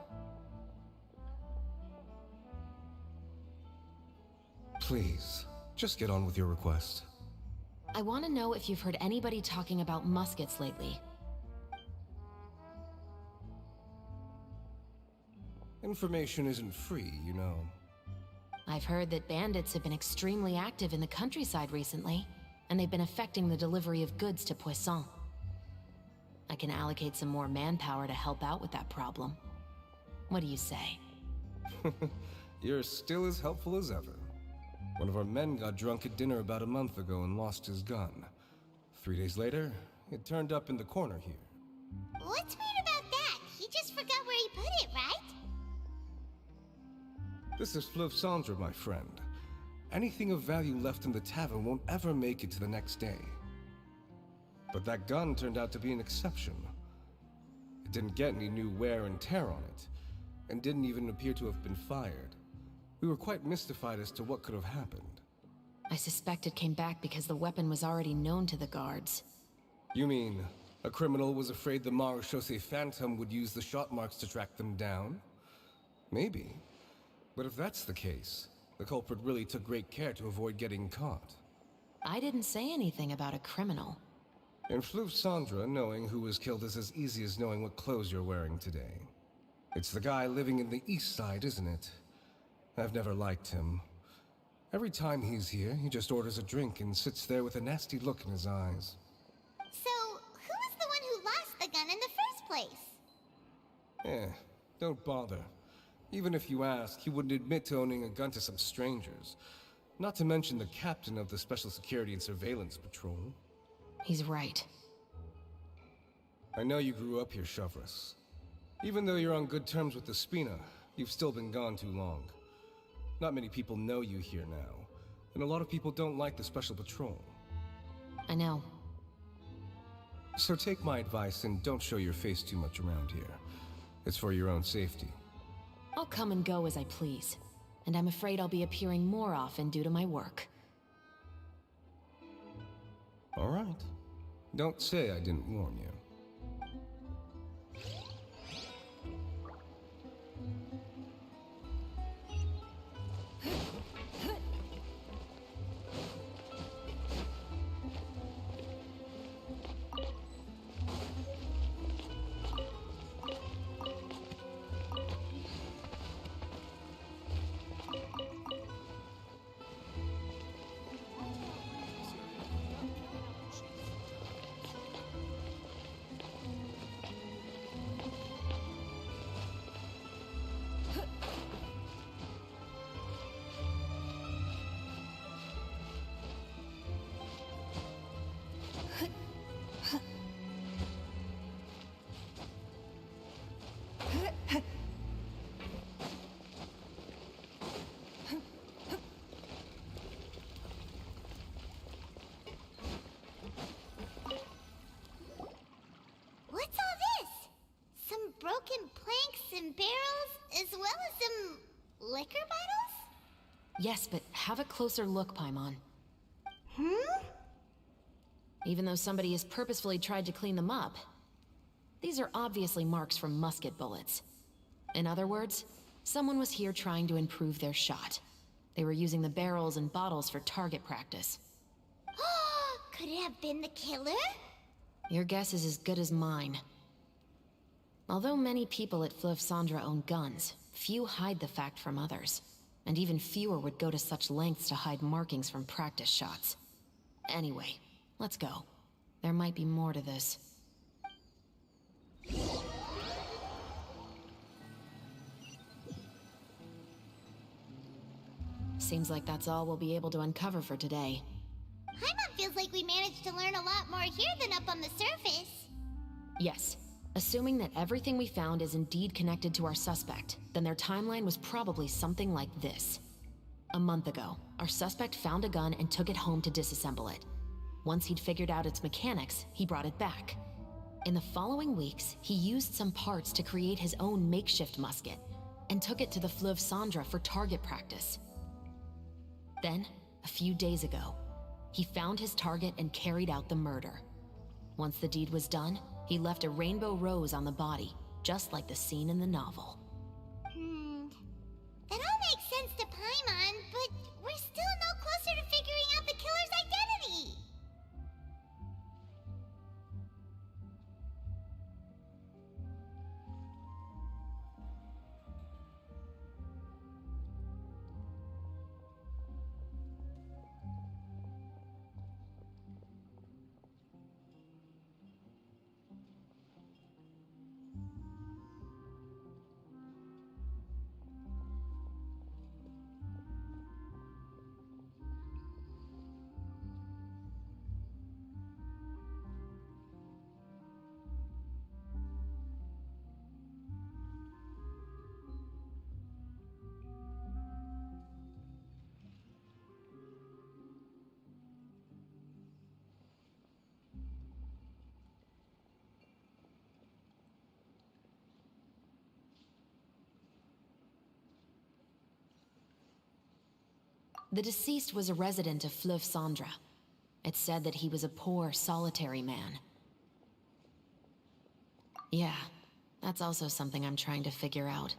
Please, just get on with your request. I want to know if you've heard anybody talking about muskets lately. Information isn't free, you know. I've heard that bandits have been extremely active in the countryside recently, and they've been affecting the delivery of goods to Poisson. I can allocate some more manpower to help out with that problem. What do you say? You're still as helpful as ever. One of our men got drunk at dinner about a month ago and lost his gun. 3 days later, it turned up in the corner here. What's weird about that? He just forgot where he put it, right? This is Fleuve Cendre, my friend. Anything of value left in the tavern won't ever make it to the next day. But that gun turned out to be an exception. It didn't get any new wear and tear on it, and didn't even appear to have been fired. We were quite mystified as to what could have happened. I suspect it came back because the weapon was already known to the guards. You mean, a criminal was afraid the Marechaussee Phantom would use the shot marks to track them down? Maybe. But if that's the case, the culprit really took great care to avoid getting caught. I didn't say anything about a criminal. In Fleuve Cendre, knowing who was killed is as easy as knowing what clothes you're wearing today. It's the guy living in the east side, isn't it? I've never liked him. Every time he's here, he just orders a drink and sits there with a nasty look in his eyes. So, who was the one who lost the gun in the first place? Don't bother. Even if you ask, he wouldn't admit to owning a gun to some strangers. Not to mention the captain of the Special Security and Surveillance Patrol. He's right. I know you grew up here, Chevres. Even though you're on good terms with the Spina, you've still been gone too long. Not many people know you here now, and a lot of people don't like the Special Patrol. I know. So take my advice and don't show your face too much around here. It's for your own safety. I'll come and go as I please, and I'm afraid I'll be appearing more often due to my work. All right. Don't say I didn't warn you. as well as some liquor bottles? Yes, but have a closer look, Paimon. Hmm? Even though somebody has purposefully tried to clean them up, these are obviously marks from musket bullets. In other words, someone was here trying to improve their shot. They were using the barrels and bottles for target practice. Could it have been the killer? Your guess is as good as mine. Although many people at Fleuve Cendra own guns, few hide the fact from others. And even fewer would go to such lengths to hide markings from practice shots. Anyway, let's go. There might be more to this. Seems like that's all we'll be able to uncover for today. Paimon feels like we managed to learn a lot more here than up on the surface. Yes. Assuming that everything we found is indeed connected to our suspect, then their timeline was probably something like this. A month ago, our suspect found a gun and took it home to disassemble it. Once he'd figured out its mechanics, he brought it back. In the following weeks, he used some parts to create his own makeshift musket, and took it to the Fleuve Cendra for target practice. Then, a few days ago, he found his target and carried out the murder. Once the deed was done, he left a rainbow rose on the body, just like the scene in the novel. That all makes sense to Paimon, but we're still no closer to figuring out the killer's identity. The deceased was a resident of Fleuve Cendra. It's said that he was a poor, solitary man. Yeah, that's also something I'm trying to figure out.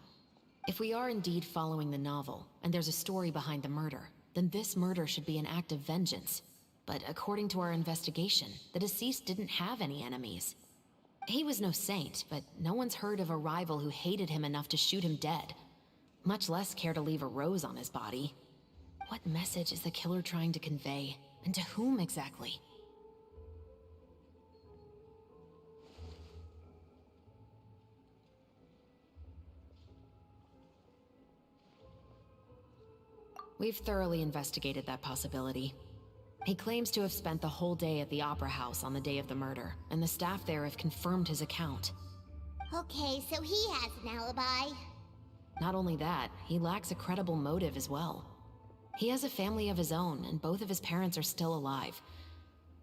If we are indeed following the novel, and there's a story behind the murder, then this murder should be an act of vengeance. But according to our investigation, the deceased didn't have any enemies. He was no saint, but no one's heard of a rival who hated him enough to shoot him dead, much less care to leave a rose on his body. What message is the killer trying to convey, and to whom exactly? We've thoroughly investigated that possibility. He claims to have spent the whole day at the Opera House on the day of the murder, and the staff there have confirmed his account. Okay, so he has an alibi. Not only that, he lacks a credible motive as well. He has a family of his own, and both of his parents are still alive.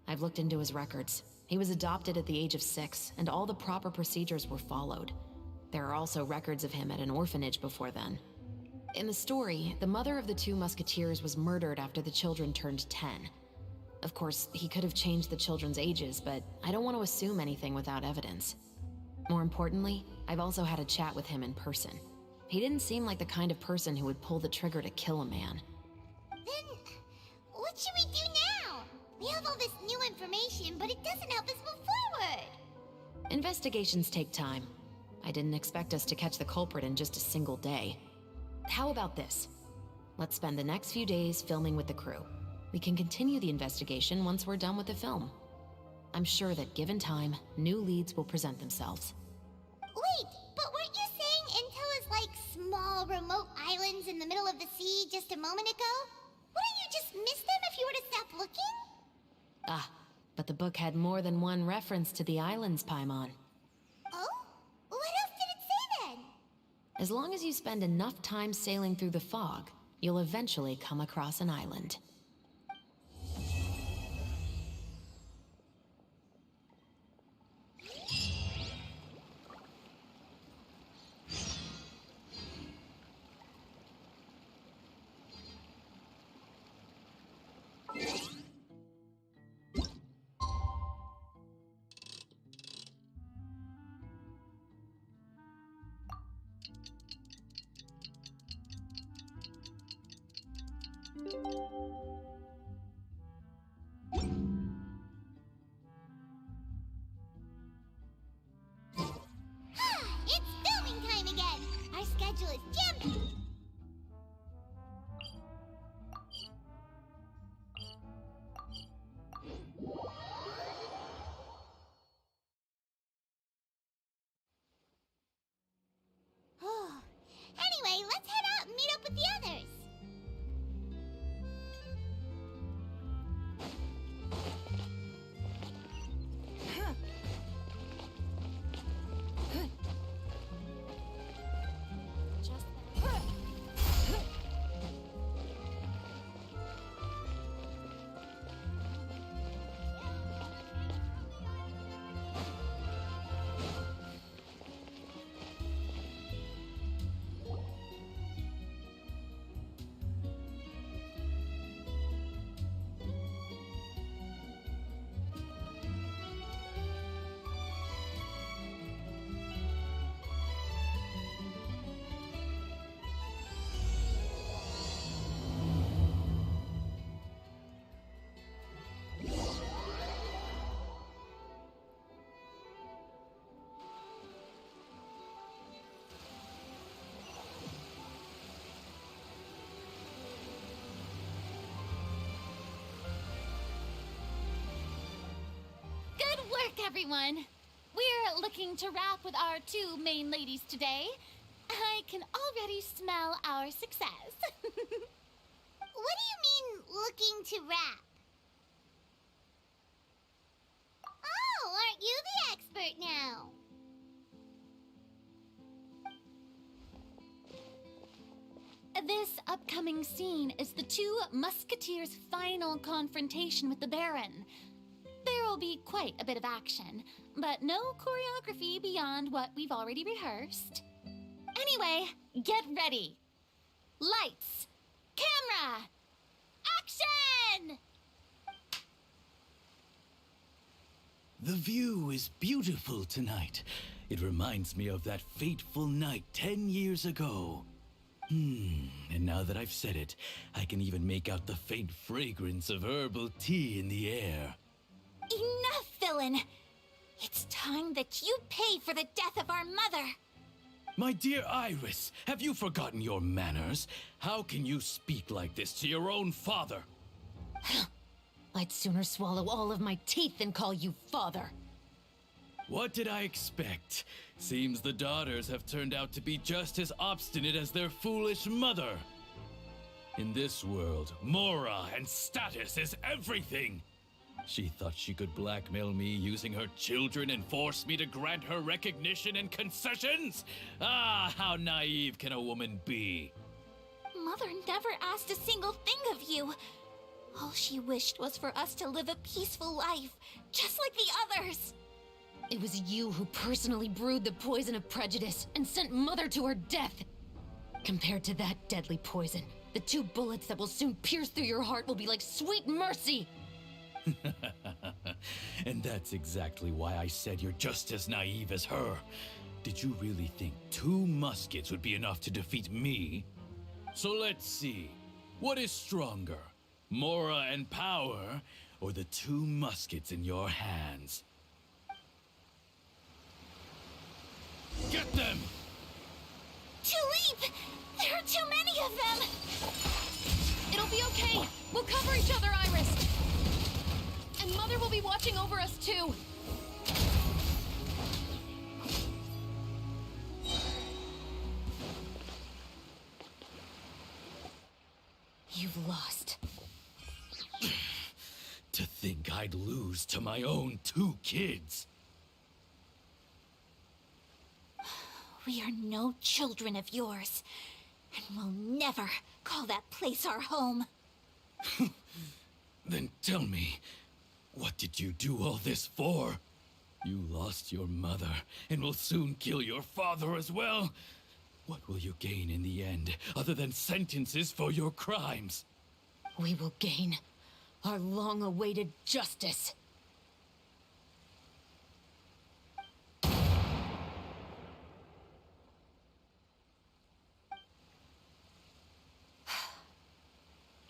I've looked into his records. He was adopted at the age of 6, and all the proper procedures were followed. There are also records of him at an orphanage before then. In the story, the mother of the 2 musketeers was murdered after the children turned 10. Of course, he could have changed the children's ages, but I don't want to assume anything without evidence. More importantly, I've also had a chat with him in person. He didn't seem like the kind of person who would pull the trigger to kill a man. Then, what should we do now? We have all this new information, but it doesn't help us move forward. Investigations take time. I didn't expect us to catch the culprit in just a single day. How about this? Let's spend the next few days filming with the crew. We can continue the investigation once we're done with the film. I'm sure that given time, new leads will present themselves. Wait, but weren't you saying Intel is like small, remote islands in the middle of the sea just a moment ago? Wouldn't you just miss them if you were to stop looking? Ah, but the book had more than one reference to the islands, Paimon. Oh? What else did it say then? As long as you spend enough time sailing through the fog, you'll eventually come across an island. everyone. We're looking to wrap with our two main ladies today. I can already smell our success. What do you mean, looking to wrap? Oh, aren't you the expert now? This upcoming scene is the two musketeers' final confrontation with the Baron. There will be quite a bit of action, but no choreography beyond what we've already rehearsed. Anyway, get ready. Lights, camera, action! The view is beautiful tonight. It reminds me of that fateful night 10 years ago. And now that I've said it, I can even make out the faint fragrance of herbal tea in the air. Enough, villain! It's time that you pay for the death of our mother! My dear Iris, have you forgotten your manners? How can you speak like this to your own father? I'd sooner swallow all of my teeth than call you father. What did I expect? Seems the daughters have turned out to be just as obstinate as their foolish mother. In this world, Mora and status is everything. She thought she could blackmail me using her children and force me to grant her recognition and concessions? Ah, how naive can a woman be? Mother never asked a single thing of you. All she wished was for us to live a peaceful life, just like the others. It was you who personally brewed the poison of prejudice and sent Mother to her death. Compared to that deadly poison, the 2 bullets that will soon pierce through your heart will be like sweet mercy. And that's exactly why I said you're just as naive as her. Did you really think 2 muskets would be enough to defeat me? So let's see. What is stronger, Mora and power, or the 2 muskets in your hands? Get them! Tulip! There are too many of them! It'll be okay. We'll cover each other, Iris. And Mother will be watching over us, too. You've lost. To think I'd lose to my own 2 kids. We are no children of yours, and we'll never call that place our home. Then tell me, what did you do all this for? You lost your mother, and will soon kill your father as well. What will you gain in the end, other than sentences for your crimes? We will gain our long-awaited justice.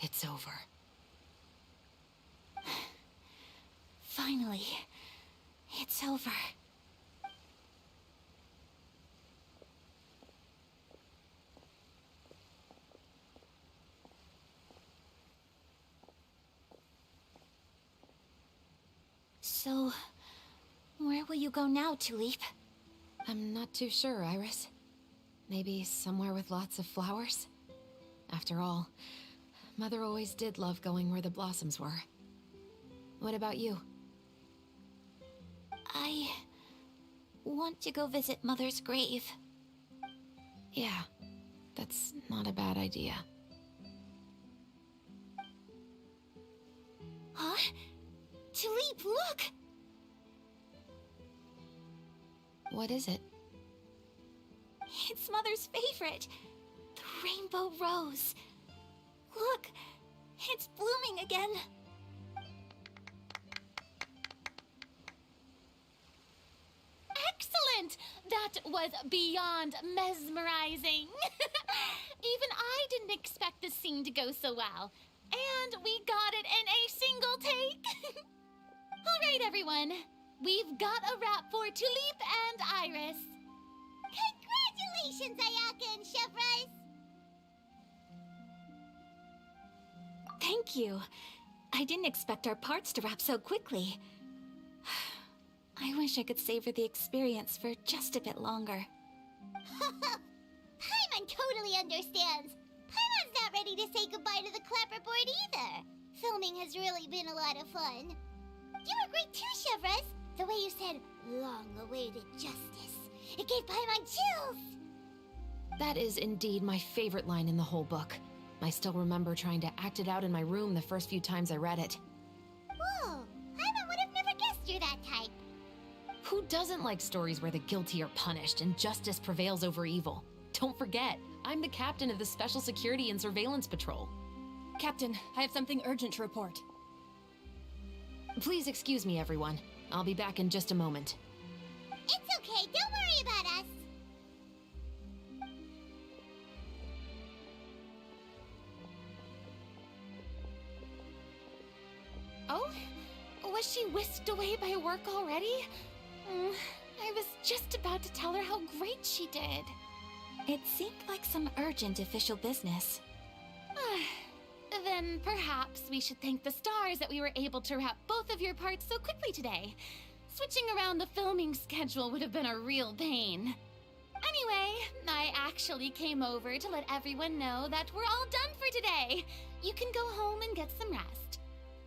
It's over. Finally, it's over. So, where will you go now, Tulip? I'm not too sure, Iris. Maybe somewhere with lots of flowers? After all, Mother always did love going where the blossoms were. What about you? I want to go visit Mother's grave. Yeah, that's not a bad idea. Huh? Tulip, look! What is it? It's Mother's favorite. The rainbow rose. Look, it's blooming again. Excellent! That was beyond mesmerizing. Even I didn't expect the scene to go so well. And we got it in a single take. All right, everyone. We've got a wrap for Tulip and Iris. Congratulations, Ayaka and Chevres! Thank you. I didn't expect our parts to wrap so quickly. I wish I could savor the experience for just a bit longer. Paimon totally understands. Paimon's not ready to say goodbye to the clapperboard either. Filming has really been a lot of fun. You were great too, Chevres. The way you said, long-awaited justice. It gave Paimon chills. That is indeed my favorite line in the whole book. I still remember trying to act it out in my room the first few times I read it. Whoa, Paimon would have never guessed you're that type. Who doesn't like stories where the guilty are punished and justice prevails over evil? Don't forget, I'm the captain of the Special Security and Surveillance Patrol. Captain, I have something urgent to report. Please excuse me, everyone. I'll be back in just a moment. It's okay, don't worry about us. Oh? Was she whisked away by work already? I was just about to tell her how great she did. It seemed like some urgent official business. Then perhaps we should thank the stars that we were able to wrap both of your parts so quickly today. Switching around the filming schedule would have been a real pain. Anyway, I actually came over to let everyone know that we're all done for today. You can go home and get some rest.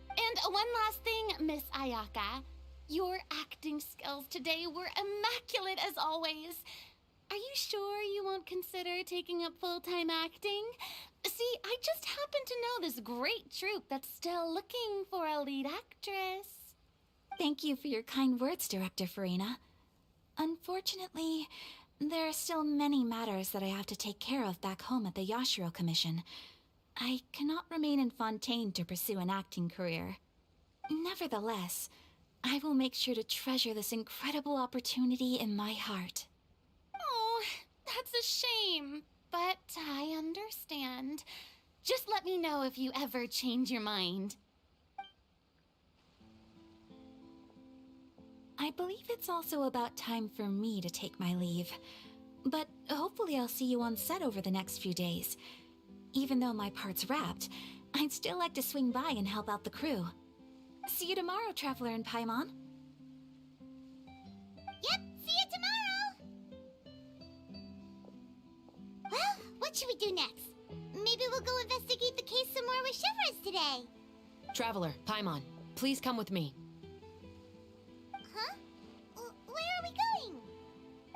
And one last thing, Miss Ayaka. Your acting skills today were immaculate as always. Are you sure you won't consider taking up full-time acting? See, I just happen to know this great troupe that's still looking for a lead actress. Thank you for your kind words, Director Farina. Unfortunately, there are still many matters that I have to take care of back home at the Yashiro Commission. I cannot remain in Fontaine to pursue an acting career. Nevertheless, I will make sure to treasure this incredible opportunity in my heart. Oh, that's a shame, but I understand. Just let me know if you ever change your mind. I believe it's also about time for me to take my leave. But hopefully I'll see you on set over the next few days. Even though my part's wrapped, I'd still like to swing by and help out the crew. See you tomorrow, Traveler and Paimon. Yep, see you tomorrow! Well, what should we do next? Maybe we'll go investigate the case some more with Chevres today. Traveler, Paimon, please come with me. Huh? Where are we going?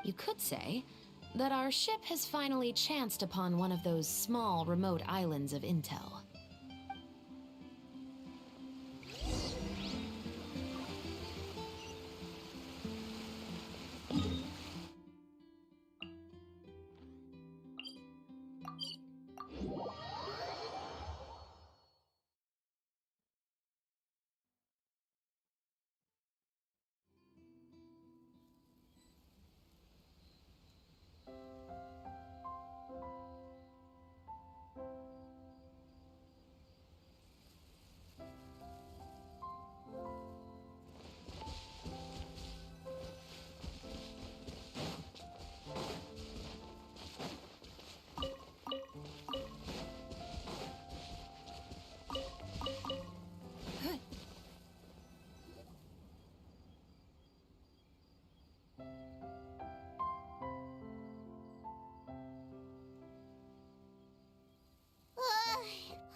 You could say that our ship has finally chanced upon one of those small, remote islands of intel.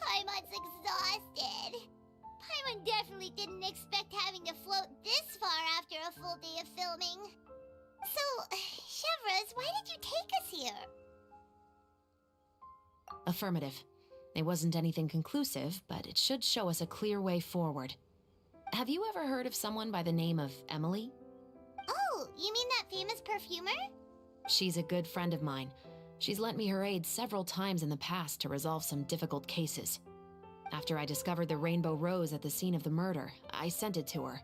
Paimon's exhausted. Paimon definitely didn't expect having to float this far after a full day of filming. So, Chevres, why did you take us here? Affirmative. It wasn't anything conclusive, but it should show us a clear way forward. Have you ever heard of someone by the name of Emily? Oh, you mean that famous perfumer? She's a good friend of mine. She's lent me her aid several times in the past to resolve some difficult cases. After I discovered the rainbow rose at the scene of the murder, I sent it to her.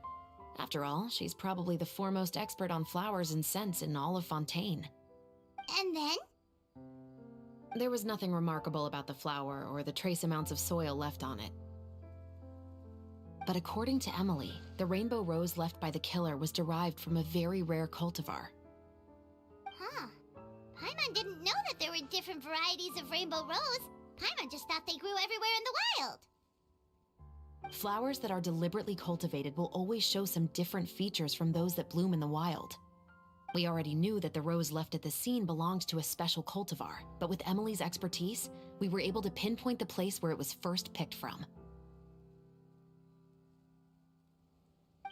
After all, she's probably the foremost expert on flowers and scents in all of Fontaine. And then? There was nothing remarkable about the flower or the trace amounts of soil left on it. But according to Emily, the rainbow rose left by the killer was derived from a very rare cultivar. Huh. Paimon didn't know that there were different varieties of rainbow rose. Paimon just thought they grew everywhere in the wild. Flowers that are deliberately cultivated will always show some different features from those that bloom in the wild. We already knew that the rose left at the scene belonged to a special cultivar, but with Emily's expertise, we were able to pinpoint the place where it was first picked from.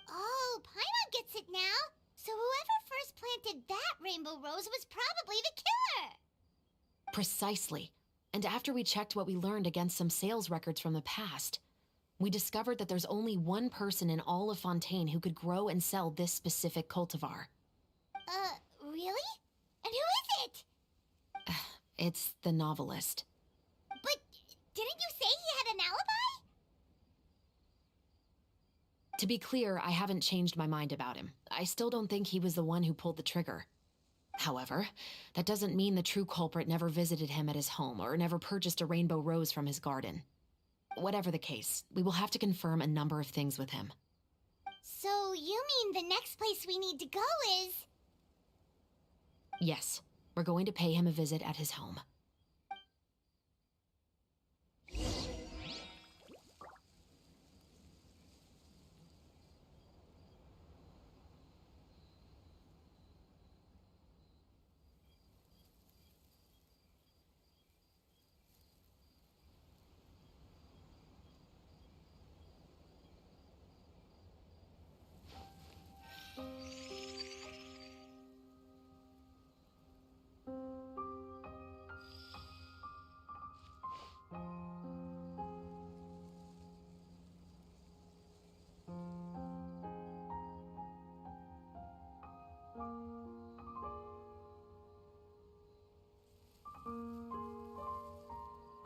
Oh, Paimon gets it now! So whoever first planted that rainbow rose was probably the killer! Precisely. And after we checked what we learned against some sales records from the past, we discovered that there's only one person in all of Fontaine who could grow and sell this specific cultivar. Really? And who is it? It's the novelist. But didn't you say he had an alibi? To be clear, I haven't changed my mind about him. I still don't think he was the one who pulled the trigger. However, that doesn't mean the true culprit never visited him at his home or never purchased a rainbow rose from his garden. Whatever the case, we will have to confirm a number of things with him. So you mean the next place we need to go is... Yes, we're going to pay him a visit at his home.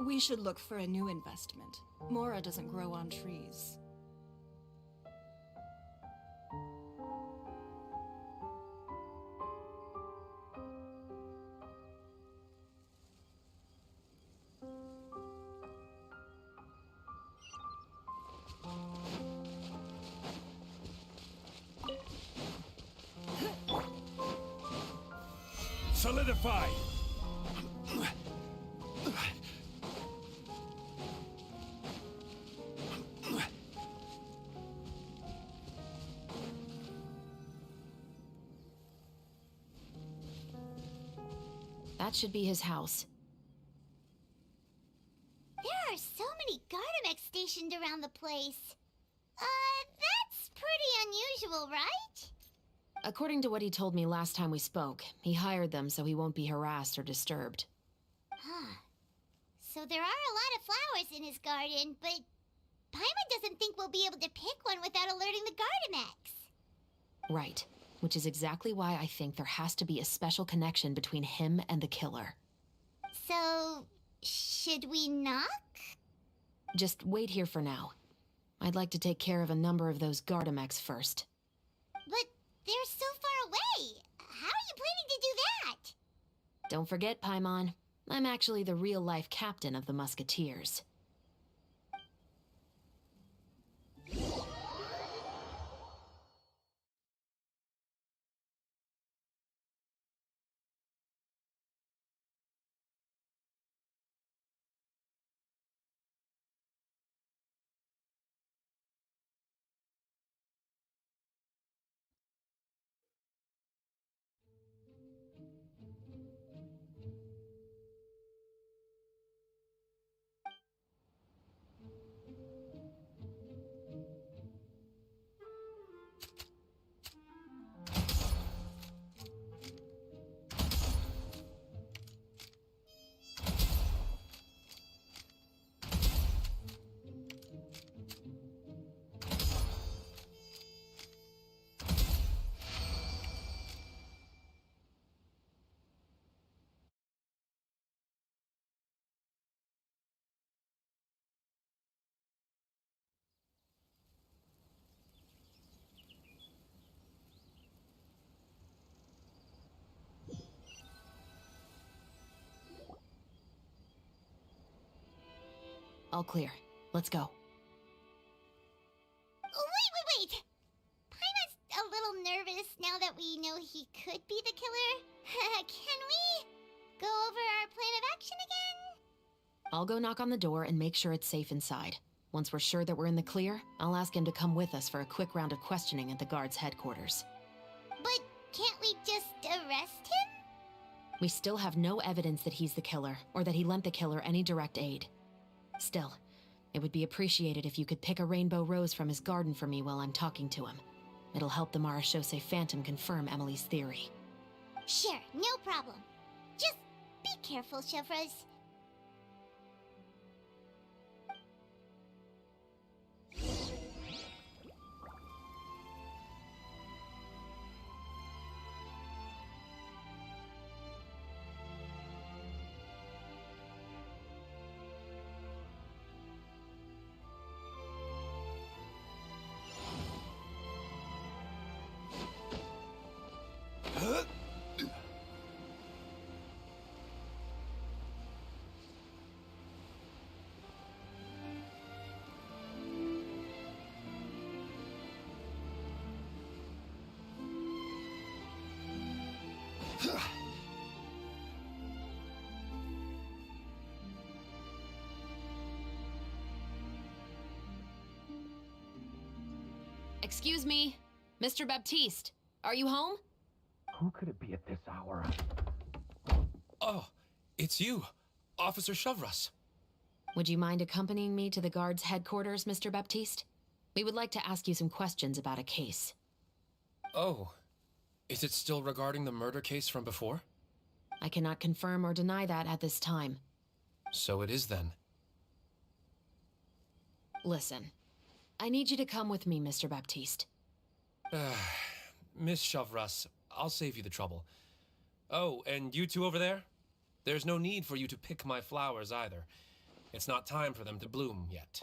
We should look for a new investment. Mora doesn't grow on trees. Solidify! That should be his house. There are so many Gardamex stationed around the place. That's pretty unusual, right? According to what he told me last time we spoke, he hired them so he won't be harassed or disturbed. Huh. So there are a lot of flowers in his garden, but Paimon doesn't think we'll be able to pick one without alerting the Gardamex. Right. Which is exactly why I think there has to be a special connection between him and the killer. So, should we knock? Just wait here for now. I'd like to take care of a number of those Gardamex first. But they're so far away. How are you planning to do that? Don't forget, Paimon, I'm actually the real-life captain of the Musketeers. All clear. Let's go. Wait! Paimon's a little nervous now that we know he could be the killer. Can we go over our plan of action again? I'll go knock on the door and make sure it's safe inside. Once we're sure that we're in the clear, I'll ask him to come with us for a quick round of questioning at the guard's headquarters. But can't we just arrest him? We still have no evidence that he's the killer, or that he lent the killer any direct aid. Still, it would be appreciated if you could pick a rainbow rose from his garden for me while I'm talking to him. It'll help the Marachose Phantom confirm Emily's theory. Sure, no problem. Just be careful, Chevros. Excuse me, Mr. Baptiste, are you home? Who could it be at this hour? Oh, it's you, Officer Chevros. Would you mind accompanying me to the guard's headquarters, Mr. Baptiste? We would like to ask you some questions about a case. Oh, is it still regarding the murder case from before? I cannot confirm or deny that at this time. So it is then. Listen, I need you to come with me, Mr. Baptiste. Miss Chevros, I'll save you the trouble. Oh, and you two over there? There's no need for you to pick my flowers either. It's not time for them to bloom yet.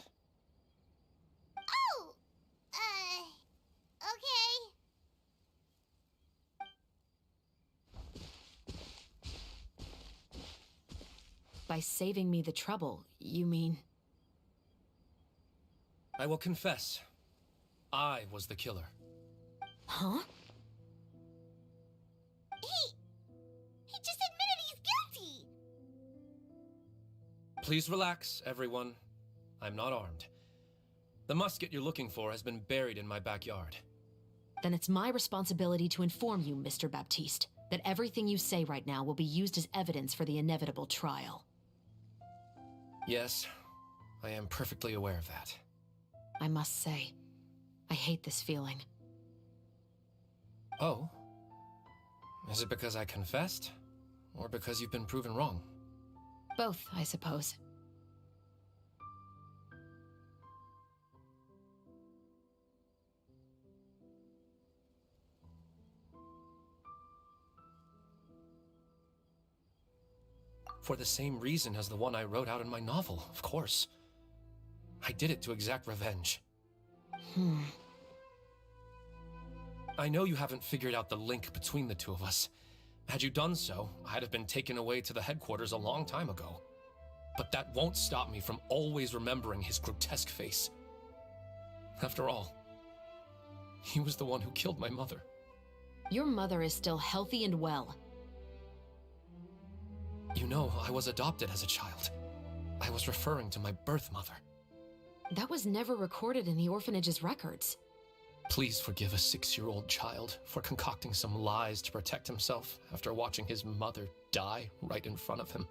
Oh! Okay. By saving me the trouble, you mean... I will confess, I was the killer. Huh? He just admitted he's guilty! Please relax, everyone. I'm not armed. The musket you're looking for has been buried in my backyard. Then it's my responsibility to inform you, Mr. Baptiste, that everything you say right now will be used as evidence for the inevitable trial. Yes, I am perfectly aware of that. I must say, I hate this feeling. Oh? Is it because I confessed? Or because you've been proven wrong? Both, I suppose. For the same reason as the one I wrote out in my novel, of course. I did it to exact revenge. I know you haven't figured out the link between the two of us. Had you done so, I'd have been taken away to the headquarters a long time ago. But that won't stop me from always remembering his grotesque face. After all, he was the one who killed my mother. Your mother is still healthy and well. You know, I was adopted as a child. I was referring to my birth mother. That was never recorded in the orphanage's records. Please forgive a 6-year-old child for concocting some lies to protect himself after watching his mother die right in front of him.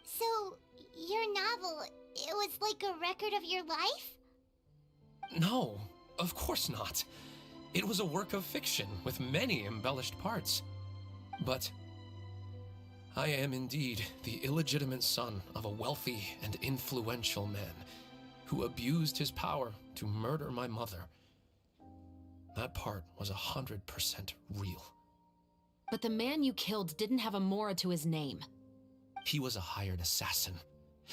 So, your novel, it was like a record of your life? No, of course not. It was a work of fiction with many embellished parts. But I am indeed the illegitimate son of a wealthy and influential man who abused his power to murder my mother. That part was 100% real. But the man you killed didn't have a Mora to his name. He was a hired assassin,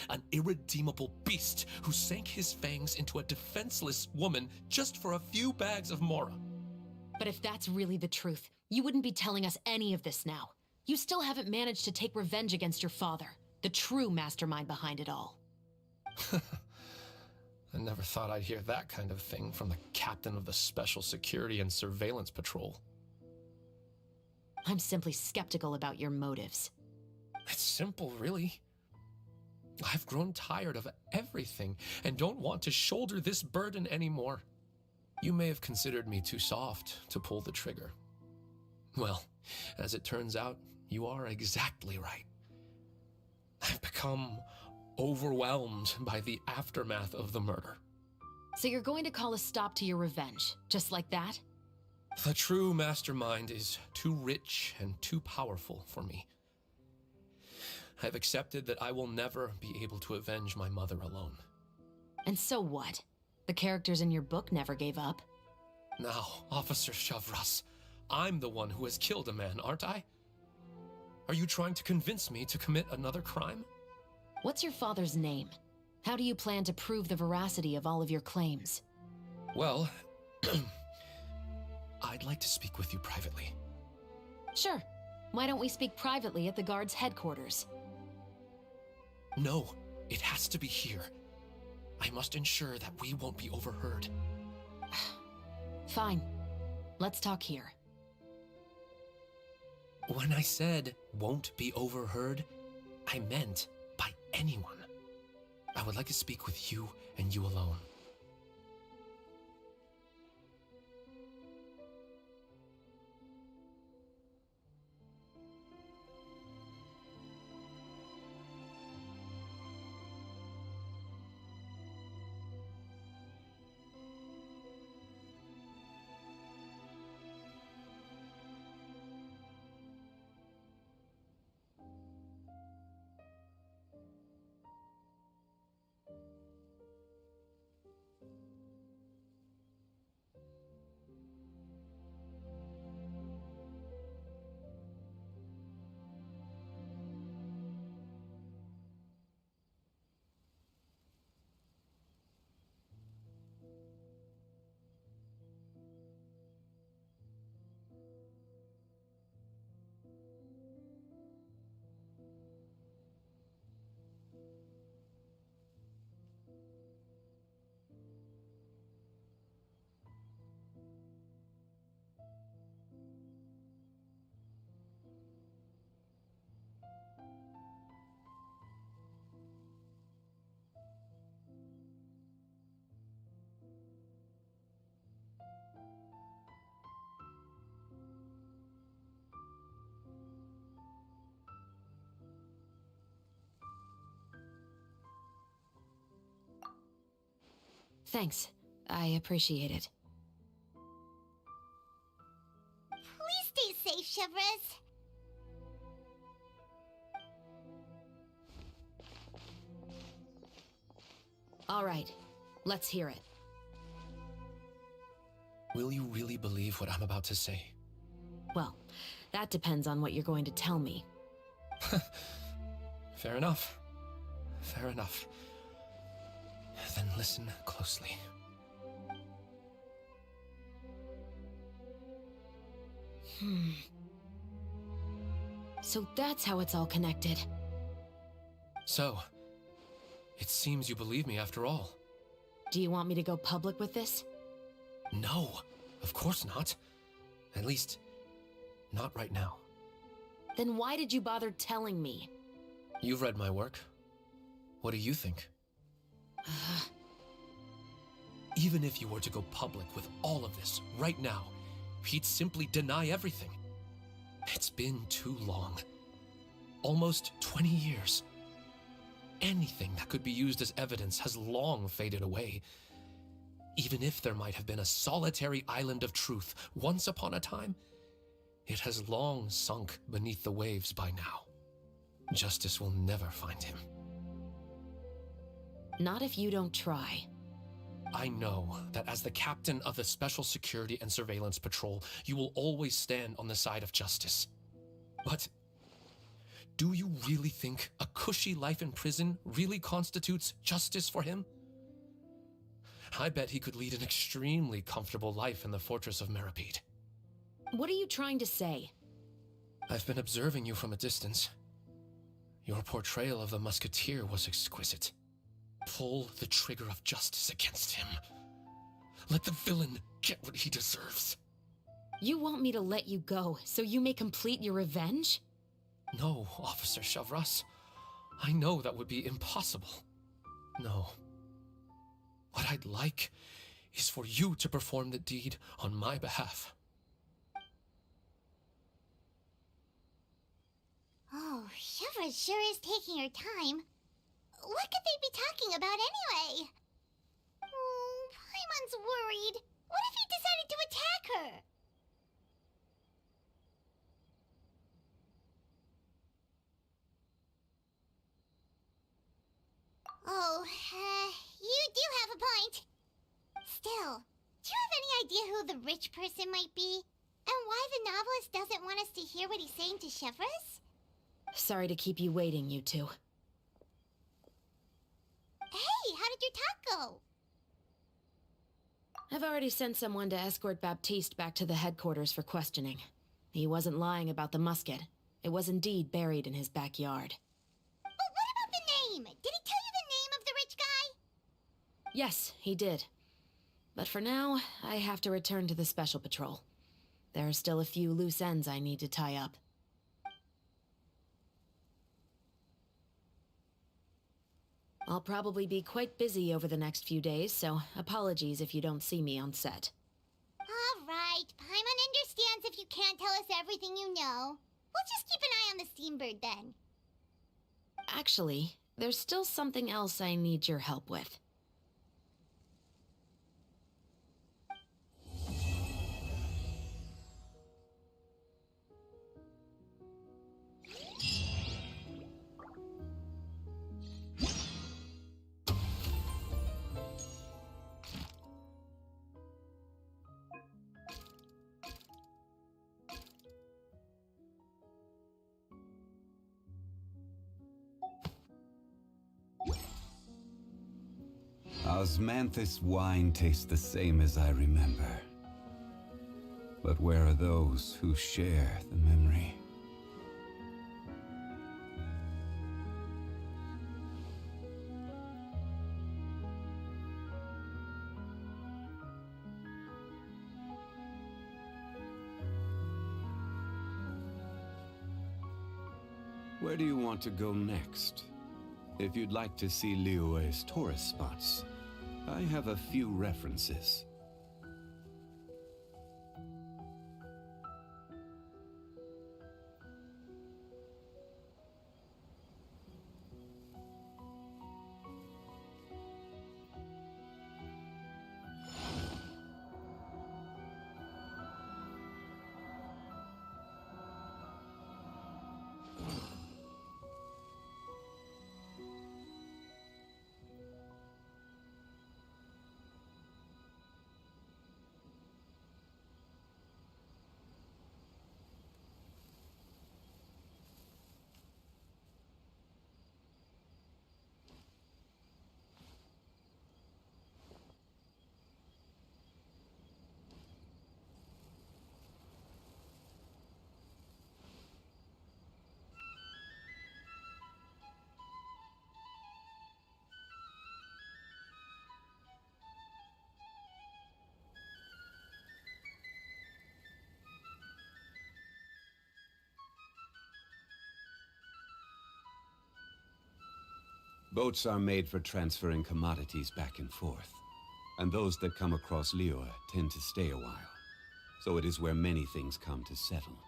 an irredeemable beast who sank his fangs into a defenseless woman just for a few bags of Mora. But if that's really the truth, you wouldn't be telling us any of this now. You still haven't managed to take revenge against your father, the true mastermind behind it all. I never thought I'd hear that kind of thing from the captain of the Special Security and Surveillance Patrol. I'm simply skeptical about your motives. It's simple, really. I've grown tired of everything and don't want to shoulder this burden anymore. You may have considered me too soft to pull the trigger. Well, as it turns out, you are exactly right. I've become overwhelmed by the aftermath of the murder. So you're going to call a stop to your revenge, just like that? The true mastermind is too rich and too powerful for me. I've accepted that I will never be able to avenge my mother alone. And so what? The characters in your book never gave up. Now, Officer Shavras, I'm the one who has killed a man, aren't I? Are you trying to convince me to commit another crime? What's your father's name? How do you plan to prove the veracity of all of your claims? Well, I'd like to speak with you privately. Sure. Why don't we speak privately at the guard's headquarters? No, it has to be here. I must ensure that we won't be overheard. Fine. Let's talk here. When I said won't be overheard, I meant by anyone. I would like to speak with you and you alone. Thanks. I appreciate it. Please stay safe, Shavras. All right. Let's hear it. Will you really believe what I'm about to say? Well, that depends on what you're going to tell me. Fair enough. Fair enough. Then listen closely. So that's how it's all connected. So, it seems you believe me after all. Do you want me to go public with this? No, of course not. At least, not right now. Then why did you bother telling me? You've read my work. What do you think? Even if you were to go public with all of this right now, he'd simply deny everything. It's been too long. Almost 20 years. Anything that could be used as evidence has long faded away. Even if there might have been a solitary island of truth once upon a time, it has long sunk beneath the waves by now. Justice will never find him. Not if you don't try. I know that as the captain of the Special Security and Surveillance Patrol, you will always stand on the side of justice. But do you really think a cushy life in prison really constitutes justice for him? I bet he could lead an extremely comfortable life in the fortress of Meripede. What are you trying to say? I've been observing you from a distance. Your portrayal of the musketeer was exquisite. Pull the trigger of justice against him. Let the villain get what he deserves. You want me to let you go so you may complete your revenge? No, Officer Shavras. I know that would be impossible. No. What I'd like is for you to perform the deed on my behalf. Oh, Chevra sure is taking her time. What could they be talking about anyway? Oh, Paimon's worried. What if he decided to attack her? Oh, you do have a point. Still, do you have any idea who the rich person might be? And why the novelist doesn't want us to hear what he's saying to Chevreuse? Sorry to keep you waiting, you two. Hey, how did your talk go? I've already sent someone to escort Baptiste back to the headquarters for questioning. He wasn't lying about the musket. It was indeed buried in his backyard. But what about the name? Did he tell you the name of the rich guy? Yes, he did. But for now, I have to return to the Special Patrol. There are still a few loose ends I need to tie up. I'll probably be quite busy over the next few days, so apologies if you don't see me on set. All right, Paimon understands if you can't tell us everything you know. We'll just keep an eye on the Steambird then. Actually, there's still something else I need your help with. Osmanthus wine tastes the same as I remember. But where are those who share the memory? Where do you want to go next? If you'd like to see Liyue's tourist spots, I have a few references. Boats are made for transferring commodities back and forth, and those that come across Liyue tend to stay a while, so it is where many things come to settle.